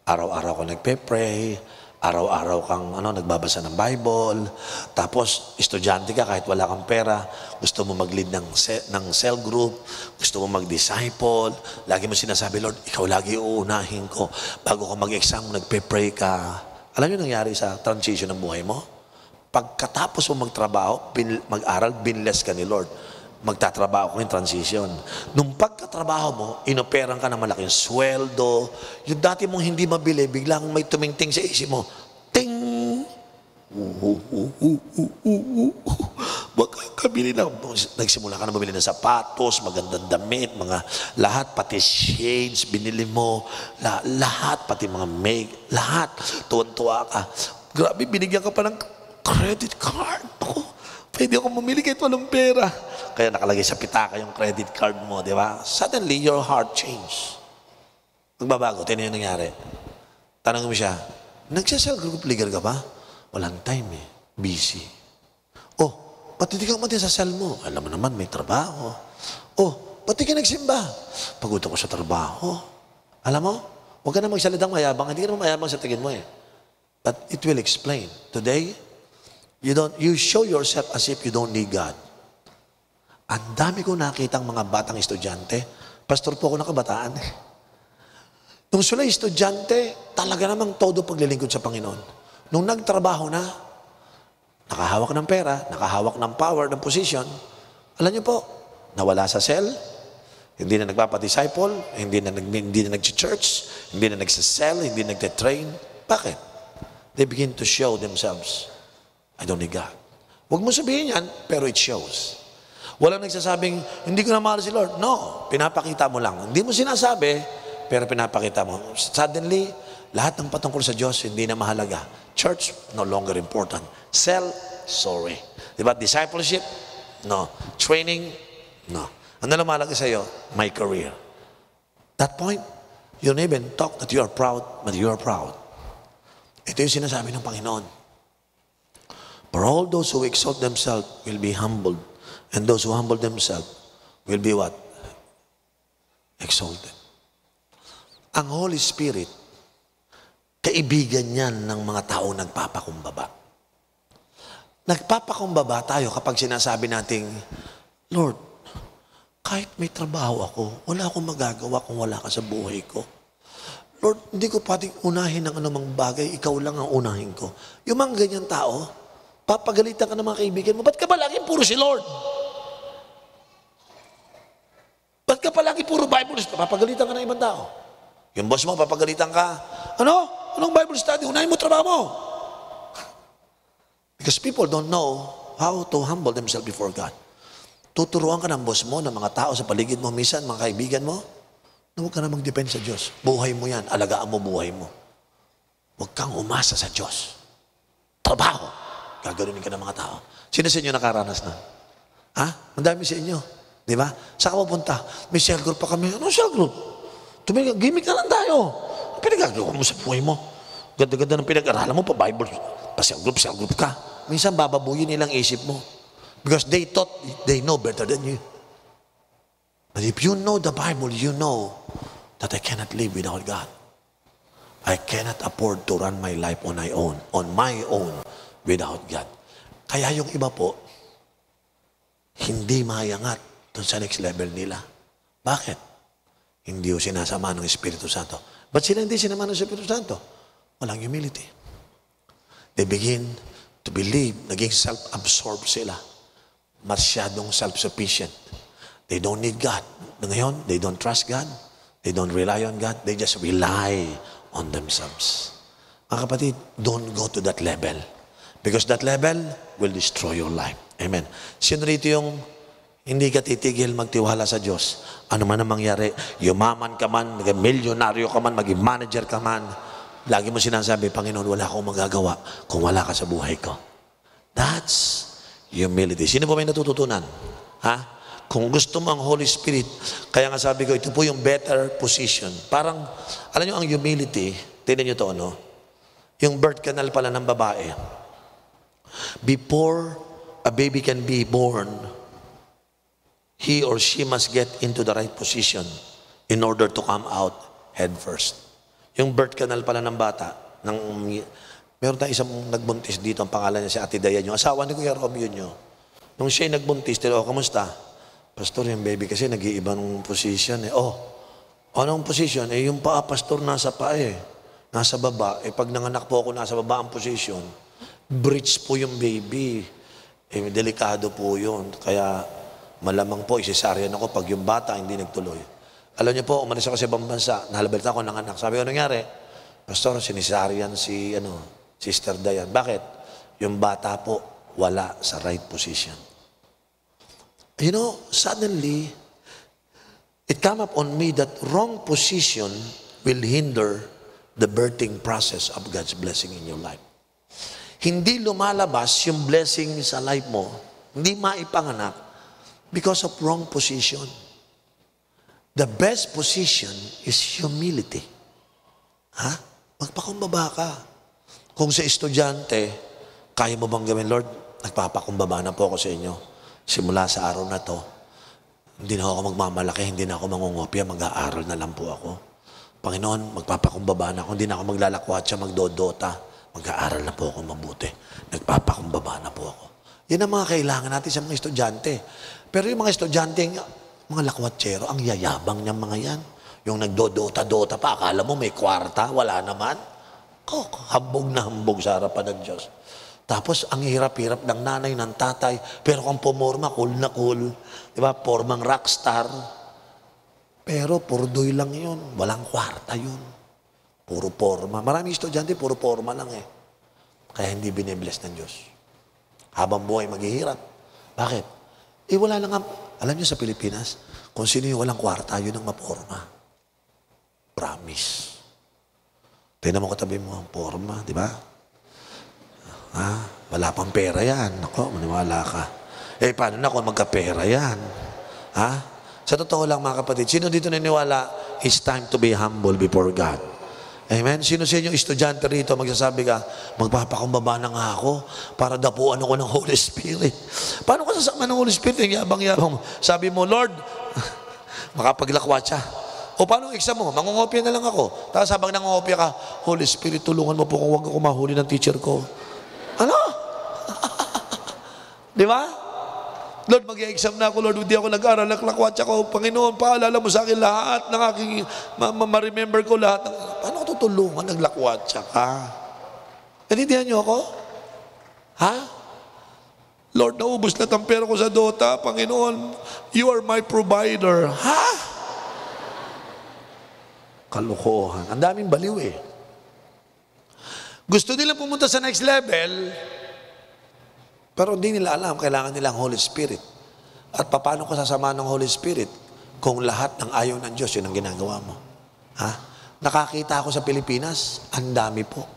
araw-araw ka nagpe-pray, araw-araw kang nagbabasa ng Bible, tapos estudyante ka kahit wala kang pera, gusto mo mag-lead ng cell group, gusto mo mag-disciple, lagi mo sinasabi, Lord, ikaw lagi uunahin ko. Bago ka mag-exam, nagpe-pray ka. Alam niyo nangyari sa transition ng buhay mo? Pagkatapos mo magtrabaho, mag-aral, binless ka ni Lord. Magtatrabaho ko yung transition. Nung pagkatrabaho mo, inoperang ka ng malaking sweldo, yung dati mong hindi mabili, biglang may tumingting sa isip mo, ting! Makakabili na. Nagsimula ka na bumili ng sapatos, magandang damit, mga lahat, pati shades, binili mo, lahat, pati mga make, lahat. Tuwan-tuwa ka. Grabe, binigyan ka pa ng credit card. Ako, pwede ako mamili kahit walang pera. Kaya nakalagay sa pitaka yung credit card mo, di ba? Suddenly, your heart changed. Magbabago. Tignan yung nangyari. Tanong mo siya, nagsasell group leader ka ba? Walang time eh. Busy. Oh, pati di ka mati sa cell mo. Alam mo naman, may trabaho. Oh, pati ka nagsimba. Pagod ako sa trabaho. Alam mo, huwag ka na magsalitang mayabang. Hindi ka naman mayabang sa tingin mo eh. But it will explain. Today, you show yourself as if you don't need God. Ang dami ko nakitang mga batang estudyante. Pastor po ako ng kabataan eh. Nung sila estudyante, talaga namang todo paglilingkod sa Panginoon. Nung nagtrabaho na, nakahawak ng pera, nakahawak ng power, ng position, alam niyo po, nawala sa cell, hindi na nagpapadisciple, hindi na nag-church, hindi na nagsasell, hindi na nagte-train. Bakit? They begin to show themselves, I don't need God. Huwag mo sabihin yan, pero it shows. Walang nagsasabing, hindi ko na mahal si Lord. No, pinapakita mo lang. Hindi mo sinasabi, pero pinapakita mo. Suddenly, lahat ng patungkol sa Diyos, hindi na mahalaga. Church, no longer important. Cell, sorry. Diba? Discipleship, no. Training, no. Ano na mahalaga sa iyo? My career. That point, you don't even talk that you are proud, but you are proud. Ito yung sinasabi ng Panginoon. For all those who exalt themselves will be humbled. And those who humble themselves will be what? Exalted. Ang Holy Spirit, kaibigan yan ng mga tao nagpapakumbaba. Nagpapakumbaba tayo kapag sinasabi nating, Lord, kahit may trabaho ako, wala akong magagawa kung wala ka sa buhay ko. Lord, hindi ko pwedeng unahin ng anumang bagay, ikaw lang ang unahin ko. Yung mga ganyan tao, papagalitan ka ng mga kaibigan mo, ba't ka ba lagi puro si Lord? Ba't ka palagi puro Bible study? Papagalitan ka ng ibang tao. Yung boss mo, papagalitan ka. Ano? Anong Bible study? Unahin mo trabaho mo. Because people don't know how to humble themselves before God. Tuturuan ka ng boss mo, ng mga tao sa paligid mo, minsan, mga kaibigan mo, na huwag ka na mag-depend sa Diyos. Buhay mo yan. Alagaan mo buhay mo. Huwag kang umasa sa Diyos. Trabaho. Gagalunin ka ng mga tao. Sino sa inyo nakaranas na? Ha? Ang dami sa inyo. Di ba? Saan ka pupunta? May cell group pa kami. Anong cell group? Gimmick na lang tayo. Ang pinagagawa mo sa buhay mo. Ganda-ganda ng pinag-aralan mo pa Bible. Pa cell group ka. Minsan bababuyin nilang isip mo. Because they thought they know better than you. But if you know the Bible, you know that I cannot live without God. I cannot afford to run my life on my own without God. Kaya yung iba po, hindi mayangat doon sa next level nila. Bakit? Hindi yung sinasama ng Espiritu Santo. Ba't sila hindi sinama ng Espiritu Santo? Walang humility. They begin to believe, naging self-absorbed sila. Masyadong self-sufficient. They don't need God. Ngayon, they don't trust God. They don't rely on God. They just rely on themselves. Mga kapatid, don't go to that level. Because that level will destroy your life. Amen. Sino rito yung hindi ka titigil magtiwala sa Diyos? Ano man ang mangyari, yumaman ka man, maging milyonaryo ka man, maging manager ka man, lagi mo sinasabi, Panginoon, wala akong magagawa kung wala ka sa buhay ko. That's humility. Sino po may natututunan? Ha? Kung gusto mo ang Holy Spirit, kaya nga sabi ko, ito po yung better position. Parang, alam nyo, ang humility, tingnan nyo to, no? Yung birth canal pala ng babae. Before a baby can be born, he or she must get into the right position in order to come out head first. Yung birth canal pala ng bata, meron tayong isang nagbuntis dito, ang pangalan niya si Ate Dayan, yung asawa ni Kuya Romeo nyo. Nung siya nagbuntis, kamusta? Pastor, yung baby kasi nag-iiba ng position eh. Anong position? Yung paa, pastor, nasa paa eh. Nasa baba. Pag nanganak po ako, nasa baba ang position. Breech po yung baby. Delikado po yun. Kaya malamang po, isisaryan ako pag yung bata hindi nagtuloy. Alam niyo po, umalis ako sa ibang bansa, nahalbalita ako ng anak. Sabi ko, nangyari? Pastor, sinisaryan si Sister Dayan. Bakit? Yung bata po, wala sa right position. You know, suddenly, it came up on me that wrong position will hinder the birthing process of God's blessing in your life. Hindi lumalabas yung blessing sa life mo, hindi maipanganak because of wrong position. The best position is humility. Ha? Magpakumbaba ka. Kung sa estudyante, kaya mo bang gawin, Lord, nagpapakumbaba na po ako sa inyo. Simula sa araw na to, hindi na ako magmamalaki, hindi na ako mangungopia, mag-aaral na lang po ako. Panginoon, magpapakumbaba na ako, hindi na ako maglalakwatsa, magdodota, mag-aaral na po ako mabuti. Nagpapakumbaba na po ako. Yan ang mga kailangan natin sa mga estudyante. Pero yung mga estudyante, mga lakwatsero, ang yayabang niyang mga yan. Yung nagdodota-dota pa, akala mo may kwarta, wala naman. Hambog na hambog sa harapan ng Diyos. Tapos, ang hirap-hirap ng nanay, ng tatay, pero kung pumorma, cool na cool. Diba? Pormang rockstar. Pero, purdoy lang yun. Walang kwarta yun. Puro porma. Maraming estudyante, puro porma lang eh. Kaya hindi binibless ng Diyos. Habang buhay, maghihirap. Bakit? Wala lang. Alam niyo sa Pilipinas, kung sino yung walang kwarta, yun ang maporma. Promise. Tingnan mo katabi mo ang porma, di ba? Wala pang pera yan. Ako, maniwala ka. Paano na kung magkapera yan? Sa totoo lang mga kapatid, sino dito naniniwala, it's time to be humble before God? Amen? Sino sa inyo estudyante rito, magsasabi ka, magpapakumbaba na nga ako para dapuan ako ng Holy Spirit. Paano ka sasama ng Holy Spirit? Yung yabang-yabang. Sabi mo, Lord, makapaglakwa siya. O paano ang exam mo? Mangungopia na lang ako. Tapos habang nangungopia ka, Holy Spirit, tulungan mo po kung huwag ako mahuli ng teacher ko. Ano? Di ba? Lord, mag-i-exam na ako, Lord, hindi ako nag-aral, naklakwatsa ko. Panginoon, paalala mo sa akin lahat ng aking, ma-remember ko lahat. Paano ko tutulungan? Naglakwatsa ka. Nanindihan niyo ako? Ha? Lord, naubos na ang pera ko sa Dota. Panginoon, you are my provider. Ha? Kalokohan. Ang daming baliw eh. Gusto nila pumunta sa next level, pero hindi nila alam, kailangan nila ang Holy Spirit. At paano ko sasama ng Holy Spirit kung lahat ng ayaw ng Diyos, yun ang ginagawa mo? Ha? Nakakita ako sa Pilipinas, ang dami po.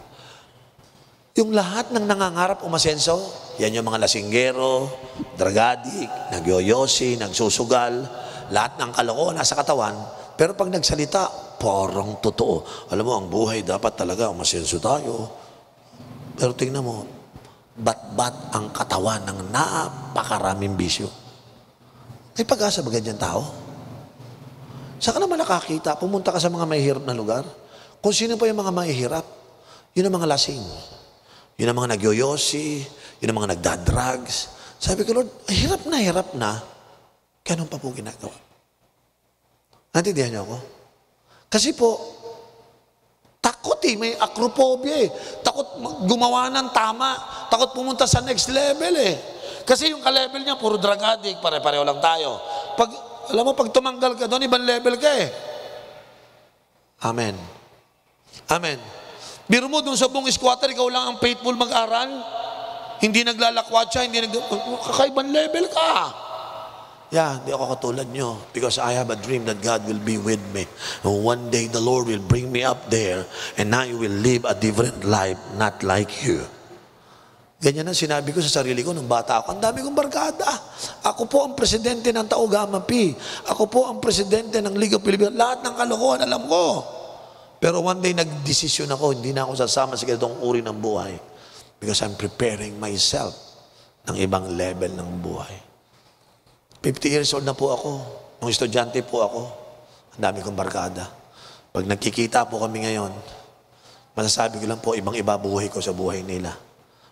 Yung lahat ng nangangarap umasenso, yan yung mga lasinggero, dragadik, nagyoyosi, nagsusugal, lahat ng kalokohan nasa katawan, pero pag nagsalita, parang totoo. Alam mo, ang buhay dapat talaga umasenso tayo. Pero tingnan mo, bat-bat ang katawan ng napakaraming bisyo. May pag-asa ba ganyan tao? Saan ka naman nakakita? Pumunta ka sa mga mahihirap na lugar. Kung sino pa yung mga mahihirap, yun ang mga lasing. Yun ang mga nagyoyosi, yun ang mga nagdadrugs. Sabi ko, Lord, hirap na, ganun pa po ginagawa. Naintindihan niyo ako? Kasi po, takot may acrophobia Takot gumawa ng tama. Takot pumunta sa next level Kasi yung ka-level niya, puro drug addict, pare-pareho lang tayo. Alam mo, pag tumanggal ka doon, ibang level ka Amen. Amen. Biro mo, doon sa buong squatter, ikaw lang ang faithful mag-aral. Hindi naglalakwatsa, kakaibang level ka. Yeah, hindi ako katulad nyo. Because I have a dream that God will be with me. And one day the Lord will bring me up there and now you will live a different life, not like you. Ganyan ang sinabi ko sa sarili ko nung bata ako. Ang dami kong barkada. Ako po ang presidente ng Tau Gamma Pi. Ako po ang presidente ng League of Philippines. Lahat ng kalokohan alam ko. Pero one day nagdesisyon ako, hindi na ako sasama sa ganitong uri ng buhay. Because I'm preparing myself ng ibang level ng buhay. 50 years old na po ako. Nung estudyante po ako. Ang dami kong barkada. Pag nagkikita po kami ngayon, masasabi ko lang po, ibang-iba buhay ko sa buhay nila.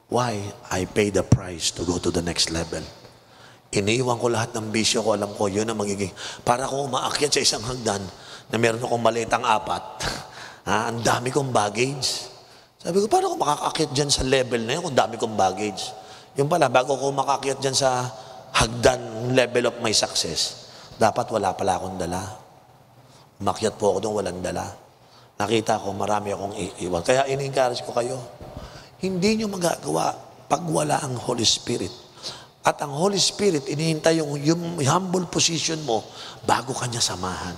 Why? I pay the price to go to the next level. Iniiwan ko lahat ng bisyo ko. Alam ko, yun ang magiging. Para kung umaakyat sa isang hagdan na meron akong malitang 4, ang dami kong baggage. Sabi ko, paano ako makakakyat dyan sa level na yun kung dami kong baggage? Yung pala, bago ko makakyat dyan sa hagdan level of my success, dapat wala pala akong dala. Umakyat po ako doon, walang dala. Nakita ko, marami akong iwan. Kaya in-encourage ko kayo, hindi nyo magagawa pag wala ang Holy Spirit. At ang Holy Spirit, inihintay yung humble position mo bago kanya samahan.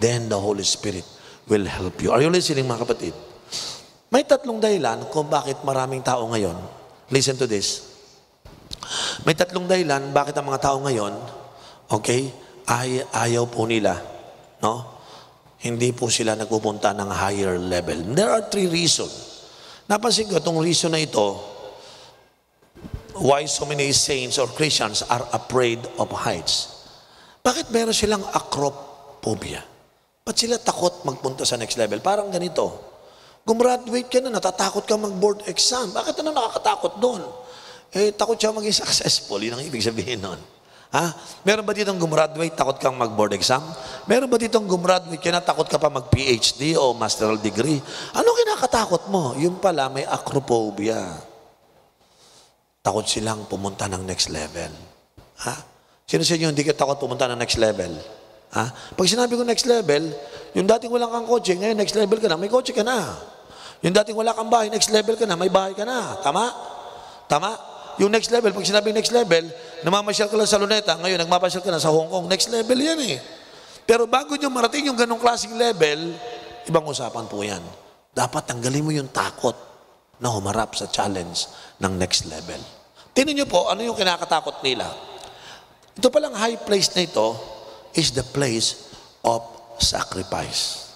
Then the Holy Spirit will help you. Are you listening, mga kapatid? May 3 dahilan kung bakit maraming tao ngayon. Listen to this. May 3 dahilan bakit ang mga tao ngayon, okay, ayaw po nila, no? Hindi po sila nagpupunta ng higher level. There are 3 reasons. Napansin ko, itong reason na ito, why so many saints or Christians are afraid of heights. Bakit meron silang acrophobia? Ba't sila takot magpunta sa next level? Parang ganito, gumraduate ka na, natatakot ka mag-board exam. Bakit ano nakakatakot doon? Takot siya maging successful. Yun ang ibig sabihin nun. Meron ba ditong gumraduate, takot kang mag-board exam? Meron ba ditong gumraduate ka na, takot ka pa mag-PhD o masteral degree? Ano kinakatakot mo? Yung pala, may acrophobia. Takot silang pumunta ng next level. Sino sa inyo hindi ka takot pumunta ng next level? Pag sinabi ko next level, yung dating wala kang kotse, ngayon next level ka na, may kotse ka na. Yung dating wala kang bahay, next level ka na, may bahay ka na. Tama? Tama? Yung next level, pag sinabi next level, namamasyal ka lang sa Luneta, ngayon nagmapasyal ka na sa Hong Kong, next level yan eh. Pero bago nyo marating yung ganong klaseng level, ibang usapan po yan. Dapat tanggalin mo yung takot na humarap sa challenge ng next level. Tingnan nyo po, ano yung kinakatakot nila? Ito palang high place na ito is the place of sacrifice.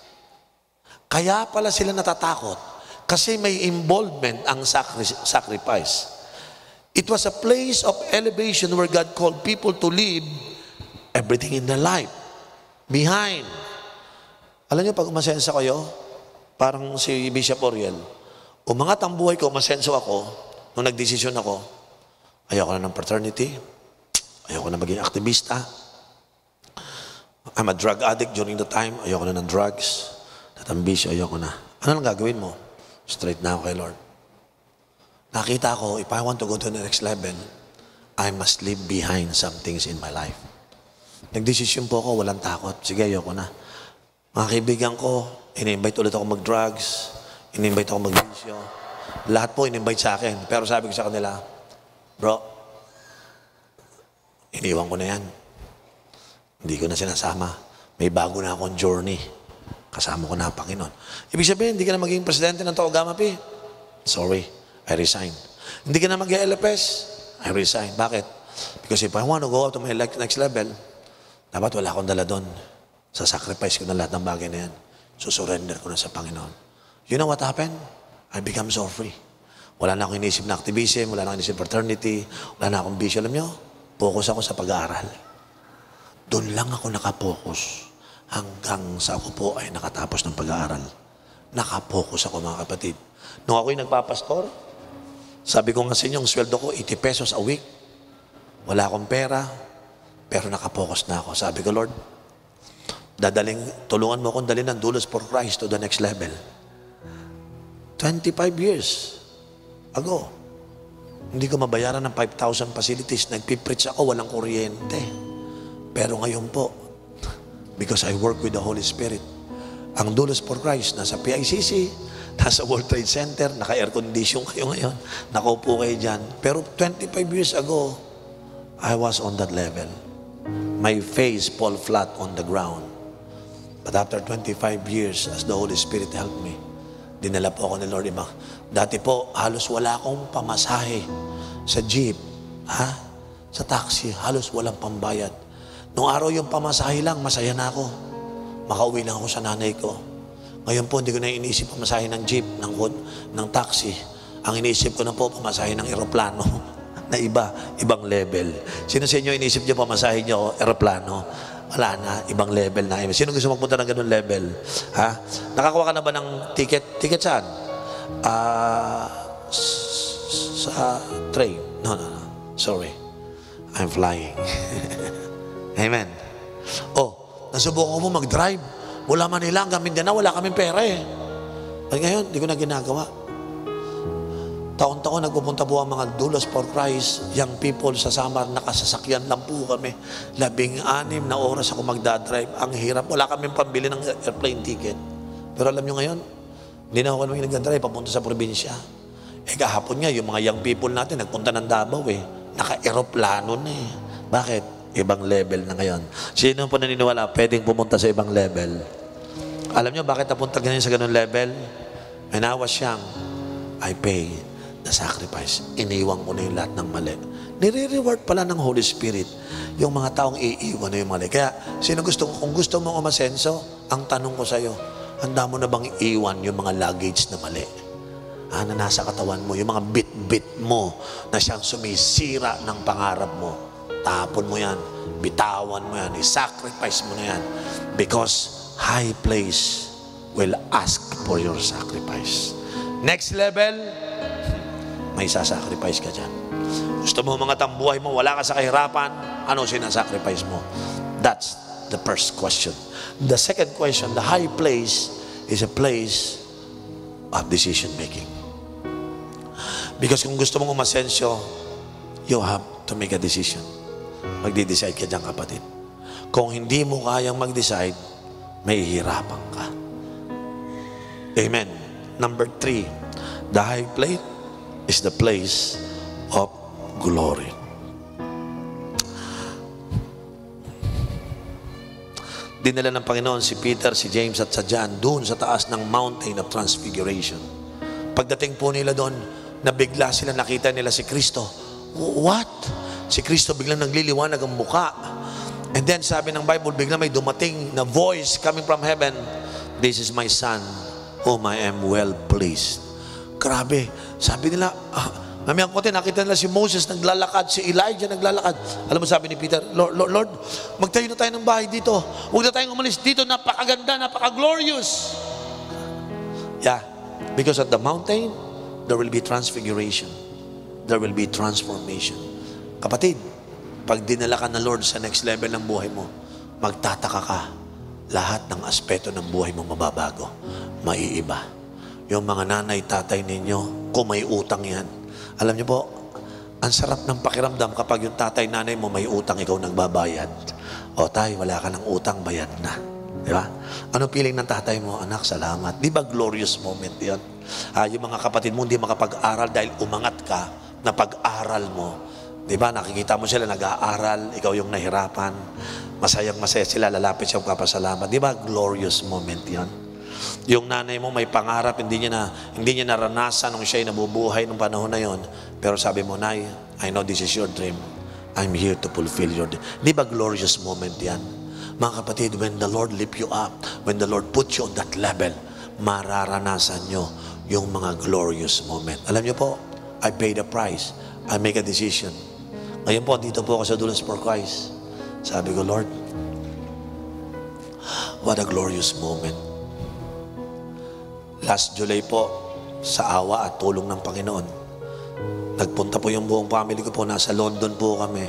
Kaya pala sila natatakot kasi may involvement ang sacrifice. It was a place of elevation where God called people to leave everything in their life behind. Alam niyo, pag umasenso kayo, parang si Bishop Oriel, umangat ang buhay ko, umasenso ako, nung nagdesisyon ako, ayoko na ng fraternity, ayoko na maging aktivista, I'm a drug addict during the time, ayoko na ng drugs, tatambisyo, ayoko na. Ano lang gagawin mo? Straight na ako kay Lord. Nakita ko, if I want to go to the next level, I must leave behind some things in my life. Nagdesisyon po ako, walang takot. Sige, ayoko na. Mga kaibigan ko, in-invite ulit ako mag-drugs, in-invite ako mag-bisyo. Lahat po in-invite sa akin. Pero sabi ko sa kanila, bro, iniwan ko na yan. Hindi ko na sinasama. May bago na akong journey. Kasama ko na ang Panginoon. Ibig sabihin, hindi ka na maging presidente ng Tau Gamma Pi. Sorry. I resign. Hindi ka na mag-LFS, I resign. Bakit? Because if I want to go up to my next level, dapat wala akong dala doon. Sasacrifice ko na lahat ng bagay na yan. Susurrender ko na sa Panginoon. You know what happened? I become so free. Wala na akong inisip na activism, wala na akong inisip fraternity, wala na akong bisyo. Alam nyo, focus ako sa pag-aaral. Doon lang ako nakapokus hanggang sa ako po ay nakatapos ng pag-aaral. Nakapokus ako, mga kapatid. Nung ako'y nagpapastor, sabi ko nga sa inyo, ang sweldo ko, 80 pesos a week. Wala akong pera, pero nakapokus na ako. Sabi ko, Lord, tulungan mo akong dalhin ng Doulos for Christ to the next level. 25 years ago, hindi ko mabayaran ng 5,000 facilities. Nagpipreach ako, walang kuryente. Pero ngayon po, because I work with the Holy Spirit, ang Doulos for Christ, nasa PICC, Nasa World Trade Center, naka-air condition kayo ngayon. Nakaupo kayo dyan. Pero 25 years ago, I was on that level. My face fall flat on the ground. But after 25 years, as the Holy Spirit helped me, dinala po ako ni Lord Ibang. Dati po, halos wala akong pamasahe sa jeep, sa taxi, halos walang pambayad. Nung araw yung pamasahe lang, masaya na ako. Makauwi lang ako sa nanay ko. Ngayon po, hindi ko na iniisip pamasahe ng jeep, ng taxi. Ang iniisip ko na po, pamasahe ng eroplano na ibang level. Sino sa inyo iniisip nyo pamasahe nyo, eroplano? Wala na, ibang level na. Sino gusto magpunta ng ganun level? Nakakuha ka na ba ng ticket? Ticket saan? Sa train. No. Sorry. I'm flying. Amen. Nasubukan mo mag-drive. Mula Manila hanggang Mindanao, wala kaming pera eh. At ngayon, hindi ko na ginagawa. Taon-taon nagpupunta po ang mga Doulos for Christ, young people sa Samar, nakasasakyan lang po kami. 16 na oras ako magdadrive. Ang hirap. Wala kaming pambili ng airplane ticket. Pero alam nyo ngayon, hindi na ako namin nagdadrive papunta sa probinsya. Kahapon nga, yung mga young people natin, nagpunta ng Davao eh. Naka-aeroplano na eh. Bakit? Ibang level na ngayon. Sino po naniniwala pwedeng pumunta sa ibang level? Alam nyo bakit napunta ganyan sa ganun level? When I was young, I paid the sacrifice. Iniwan ko na yung lahat ng mali. Nire-reward pala ng Holy Spirit yung mga taong iiwan na yung mali. Kaya kung gusto mong umasenso, ang tanong ko sa'yo, handa mo na bang iiwan yung mga luggage na mali? Na nasa katawan mo, yung mga bit-bit mo na siyang sumisira ng pangarap mo. Tapon mo yan, bitawan mo yan, i-sacrifice mo na yan. Because high place will ask for your sacrifice. Next level, may sasacrifice ka dyan. Gusto mo mga tambuhay mo, wala ka sa kahirapan, ano sinasacrifice mo? That's the first question. The second question, the high place is a place of decision making. Because kung gusto mong umasensyo, you have to make a decision. Magdi-decide ka dyan, kapatid. Kung hindi mo kayang mag-decide, may hihirapan ka. Amen. Number 3, the high place is the place of glory. Dinala ng Panginoon si Peter, si James at si John doon sa taas ng Mountain of Transfiguration. Pagdating po nila doon, nabigla sila, nakita nila si Kristo. What? Si Kristo biglang nagliliwanag ang muka. And then sabi ng Bible, biglang may dumating na voice coming from heaven, "This is my son, whom I am well pleased." Grabe. Sabi nila, mamayang kote, nakita nila si Moses naglalakad, si Elijah naglalakad. Alam mo, sabi ni Peter, Lord, magtayo na tayo ng bahay dito. Huwag na tayong umalis dito. Napakaganda, napaka-glorious. Yeah. Because at the mountain, there will be transfiguration. There will be transformation. Kapatid, pag dinala ka na Lord sa next level ng buhay mo, magtataka ka. Lahat ng aspeto ng buhay mo mababago. Maiiba. Yung mga nanay, tatay ninyo, kung may utang yan. Alam niyo po, ang sarap ng pakiramdam kapag yung tatay, nanay mo may utang, ikaw nagbabayad. O tay, wala ka ng utang, bayad na. Di ba? Ano feeling ng tatay mo? Anak, salamat. Di ba glorious moment yan? Yung mga kapatid mo hindi makapag-aral dahil umangat ka na pag-aral mo. Di ba? Nakikita mo sila nag-aaral, ikaw yung nahirapan. Masayang masaya sila, lalapit siya magpapasalamat. Di ba? Glorious moment yan. Yung nanay mo may pangarap, hindi niya naranasan nung siya'y nabubuhay nung panahon na yon. Pero sabi mo, Nay, I know this is your dream. I'm here to fulfill your dream. Di ba glorious moment yan? Mga kapatid, when the Lord lift you up, when the Lord put you on that level, mararanasan nyo yung mga glorious moment. Alam nyo po, I pay the price. I make a decision. Ngayon po, dito po ako sa Doulos for Christ. Sabi ko, Lord, what a glorious moment. Last July po, sa awa at tulong ng Panginoon, nagpunta po yung buong family ko po, nasa London po kami.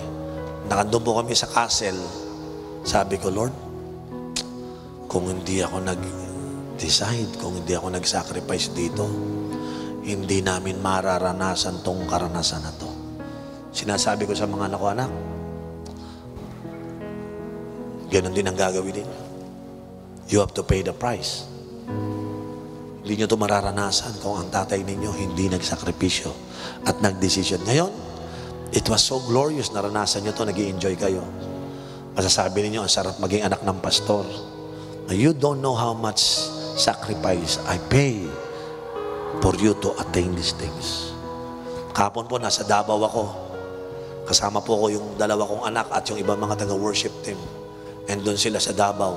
Nakandun po kami sa castle. Sabi ko, Lord, kung hindi ako nag-decide, kung hindi ako nag-sacrifice dito, hindi namin mararanasan tong karanasan na to. Sinasabi ko sa mga anak ko, anak, ganun din ang gagawin ninyo. You have to pay the price. Hindi nyo ito mararanasan kung ang tatay ninyo hindi nagsakripisyo at nagdesisyon. Ngayon, it was so glorious, naranasan nyo ito, nag-i-enjoy kayo. Masasabi ninyo, ang sarap maging anak ng pastor. You don't know how much sacrifice I pay for you to attain these things. Kahapon po, nasa Davao ako. Kasama po ko yung dalawa kong anak at yung ibang mga taga-worship team. And doon sila sa Davao.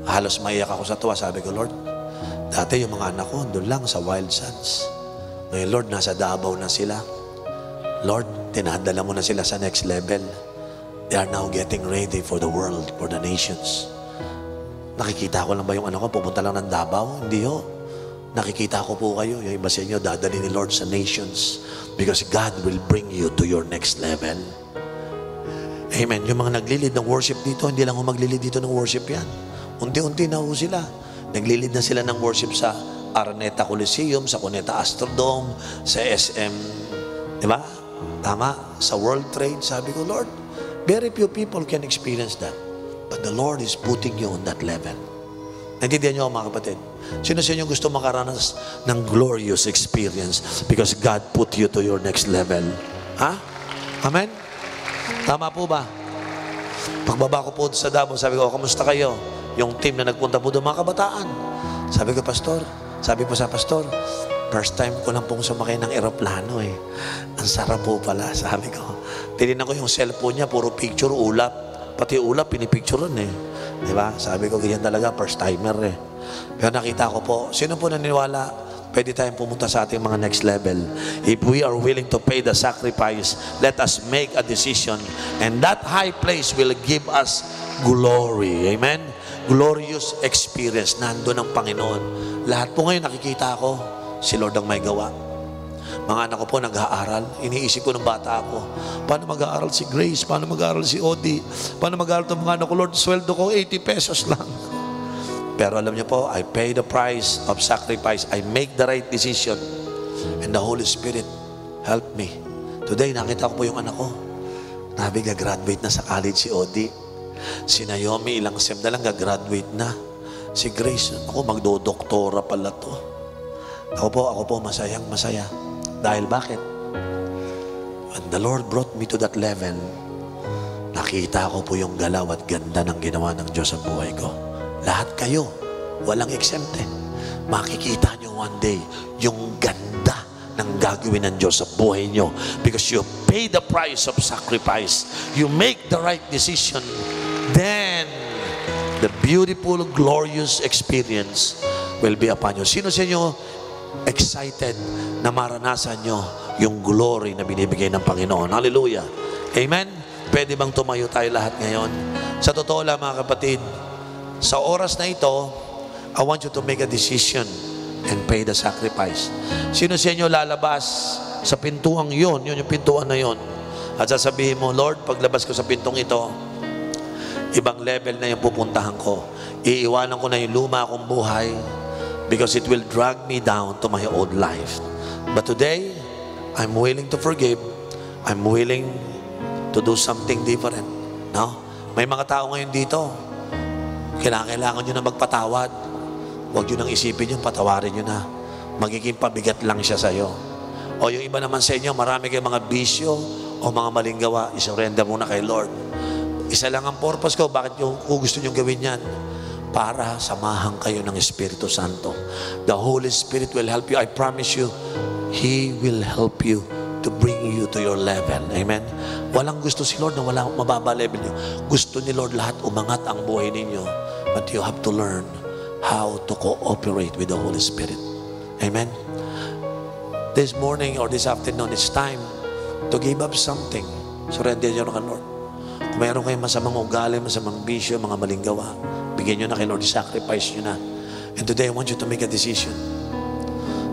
Halos maiyak ako sa tuwa. Sabi ko, Lord, dati yung mga anak ko, doon lang sa Wild Sands. Ngayon, Lord, nasa Davao na sila. Lord, tinadala mo na sila sa next level. They are now getting ready for the world, for the nations. Nakikita ko lang ba yung anak ko, pupunta lang ng Davao? Hindi ho. Nakikita ko po kayo, yung iba sa inyo, dadali ni Lord sa nations. Because God will bring you to your next level. Amen. Yung mga naglilid ng worship dito, hindi lang ho maglilid dito ng worship yan. Unti-unti na ho sila. Naglilid na sila ng worship sa Araneta Coliseum, sa Cuneta Astrodome, sa SM, di ba? Tama, sa World Trade. Sabi ko, Lord, very few people can experience that. But the Lord is putting you on that level. Naintindihan niyo ako, mga kapatid? Sino sa inyo gusto makaranas ng glorious experience because God put you to your next level? Ha? Amen? Tama po ba? Pagbaba ko po sa Davao, sabi ko, kamusta kayo? Yung team na nagpunta po doon, mga kabataan. Sabi ko, Pastor, sabi po sa Pastor, first time ko lang pong sumakay ng eroplano eh. Ang sarap po pala, sabi ko. Tinignan ko yung cellphone niya, puro picture, ulap. Pati ulap, pinipicturean eh. Diba? Sabi ko, ganyan talaga, first timer eh. Pero nakita ko po, sino po naniniwala, pwede tayong pumunta sa ating mga next level. If we are willing to pay the sacrifice, let us make a decision. And that high place will give us glory. Amen? Glorious experience. Nandun ang Panginoon. Lahat po ngayon nakikita ko, si Lord ang may gawa. Mga anak ko po nag-aaral. Iniisip ko ng bata ako, paano mag-aaral si Grace? Paano mag-aaral si Odi? Paano mag-aaral itong mga anak ko? Lord, sweldo ko 80 pesos lang. Pero alam niyo po, I pay the price of sacrifice. I make the right decision. And the Holy Spirit help me. Today, nakita ko po yung anak ko. Graduate na sa college si Odi. Si Naomi, ilang sem na lang, gagraduate na. Si Grace, ako magdodoktora pala to. Ako po, masayang masaya. Dahil bakit? When the Lord brought me to that level, nakita ko po yung galaw at ganda ng ginawa ng Diyos sa buhay ko. Lahat kayo, walang exempte. Makikita nyo one day yung ganda ng gagawin ng Diyos sa buhay nyo. Because you pay the price of sacrifice. You make the right decision. Then, the beautiful, glorious experience will be upon you. Sino sa inyo excited na maranasan nyo yung glory na binibigay ng Panginoon? Hallelujah. Amen? Pwede bang tumayo tayo lahat ngayon? Sa totoo lang, mga kapatid, sa oras na ito, I want you to make a decision and pay the sacrifice. Sino sa inyo lalabas sa pintuang yun yung pintuan na yun, at sasabihin mo, Lord, paglabas ko sa pintong ito, ibang level na yung pupuntahan ko. Iiwanan ko na yung luma akong buhay because it will drag me down to my old life. But today, I'm willing to forgive. I'm willing to do something different. No? May mga tao ngayon dito, kailangan nyo na magpatawad. Huwag nyo nang isipin yung patawarin nyo na. Magiging pabigat lang siya sa'yo. O yung iba naman sa inyo, marami kayong mga bisyo o mga maling gawa, isurrender muna kay Lord. Isa lang ang purpose ko, bakit kung gusto nyo gawin yan? Para samahan kayo ng Espiritu Santo. The Holy Spirit will help you. I promise you, He will help you to bring you to your level. Amen? Walang gusto si Lord na wala mababa level nyo. Gusto ni Lord lahat umangat ang buhay ninyo. But you have to learn how to cooperate with the Holy Spirit. Amen? This morning or this afternoon, it's time to give up something. Surrender nyo na kay Lord. Kung mayroon kayong masamang ugali, masamang bisyo, mga maling gawa, bigyan nyo na kay Lord, sacrifice nyo na. And today, I want you to make a decision.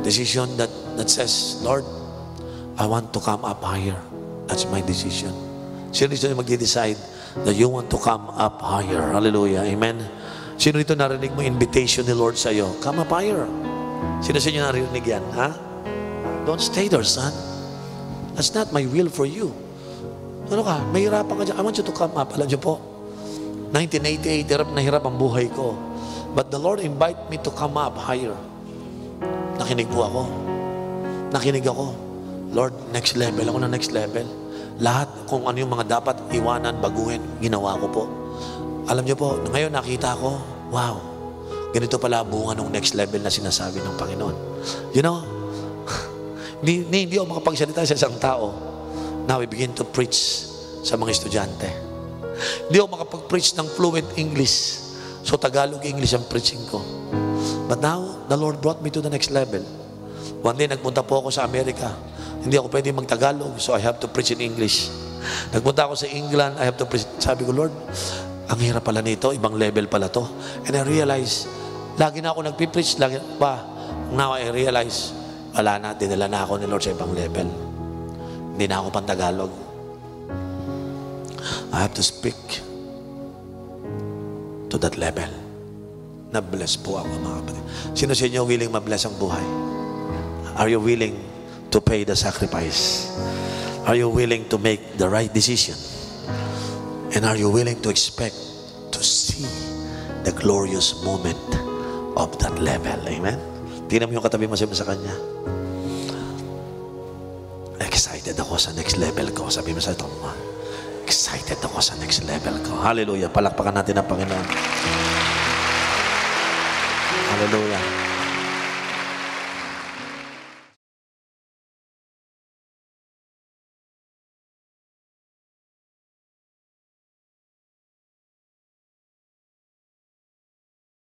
Decision that says, Lord, I want to come up higher. That's my decision. Sino dito mag-decide that you want to come up higher? Hallelujah. Amen. Sino dito narinig mo invitation ni Lord sa'yo? Come up higher. Sino sa inyo narinig yan? Ha? Don't stay there, son. That's not my will for you. Ano ka? Mahirapan ka dyan. I want you to come up. Alam niyo po, 1988, hirap na hirap ang buhay ko. But the Lord invite me to come up higher. nakinig po ako. Nakinig ako. Lord, next level. Ako na next level. Lahat kung ano yung mga dapat iwanan, baguhin, ginawa ko po. Alam niyo po, ngayon nakita ko, wow, ganito pala bunga ng next level na sinasabi ng Panginoon. You know, hindi ako makapagsalita sa isang tao. Now we begin to preach sa mga estudyante. Hindi ako makapag-preach ng fluent English. So Tagalog English ang preaching ko. But now, the Lord brought me to the next level. One day, nagpunta po ako sa Amerika. Hindi ako pwede mag-Tagalog, so I have to preach in English. Nagpunta ako sa England, I have to preach. Sabi ko, Lord, ang hirap pala nito, ibang level pala to. And I realize, lagi na ako nagpipreach, lagi pa. Now I realize, wala na, dinala na ako ni Lord sa ibang level. Hindi na ako pang Tagalog. I have to speak to that level. Na-bless po ako, mga kapatid. Sino sa inyo willing ma-bless ang buhay? Are you willing to pay the sacrifice? Are you willing to make the right decision? And are you willing to expect to see the glorious moment of that level? Amen? Tingnan mo yung katabi mo sa kanya. Excited ako sa next level ko. Sabi mo sa ito, excited ako sa next level ko. Hallelujah. Palakpakan natin ang Panginoon. Hallelujah.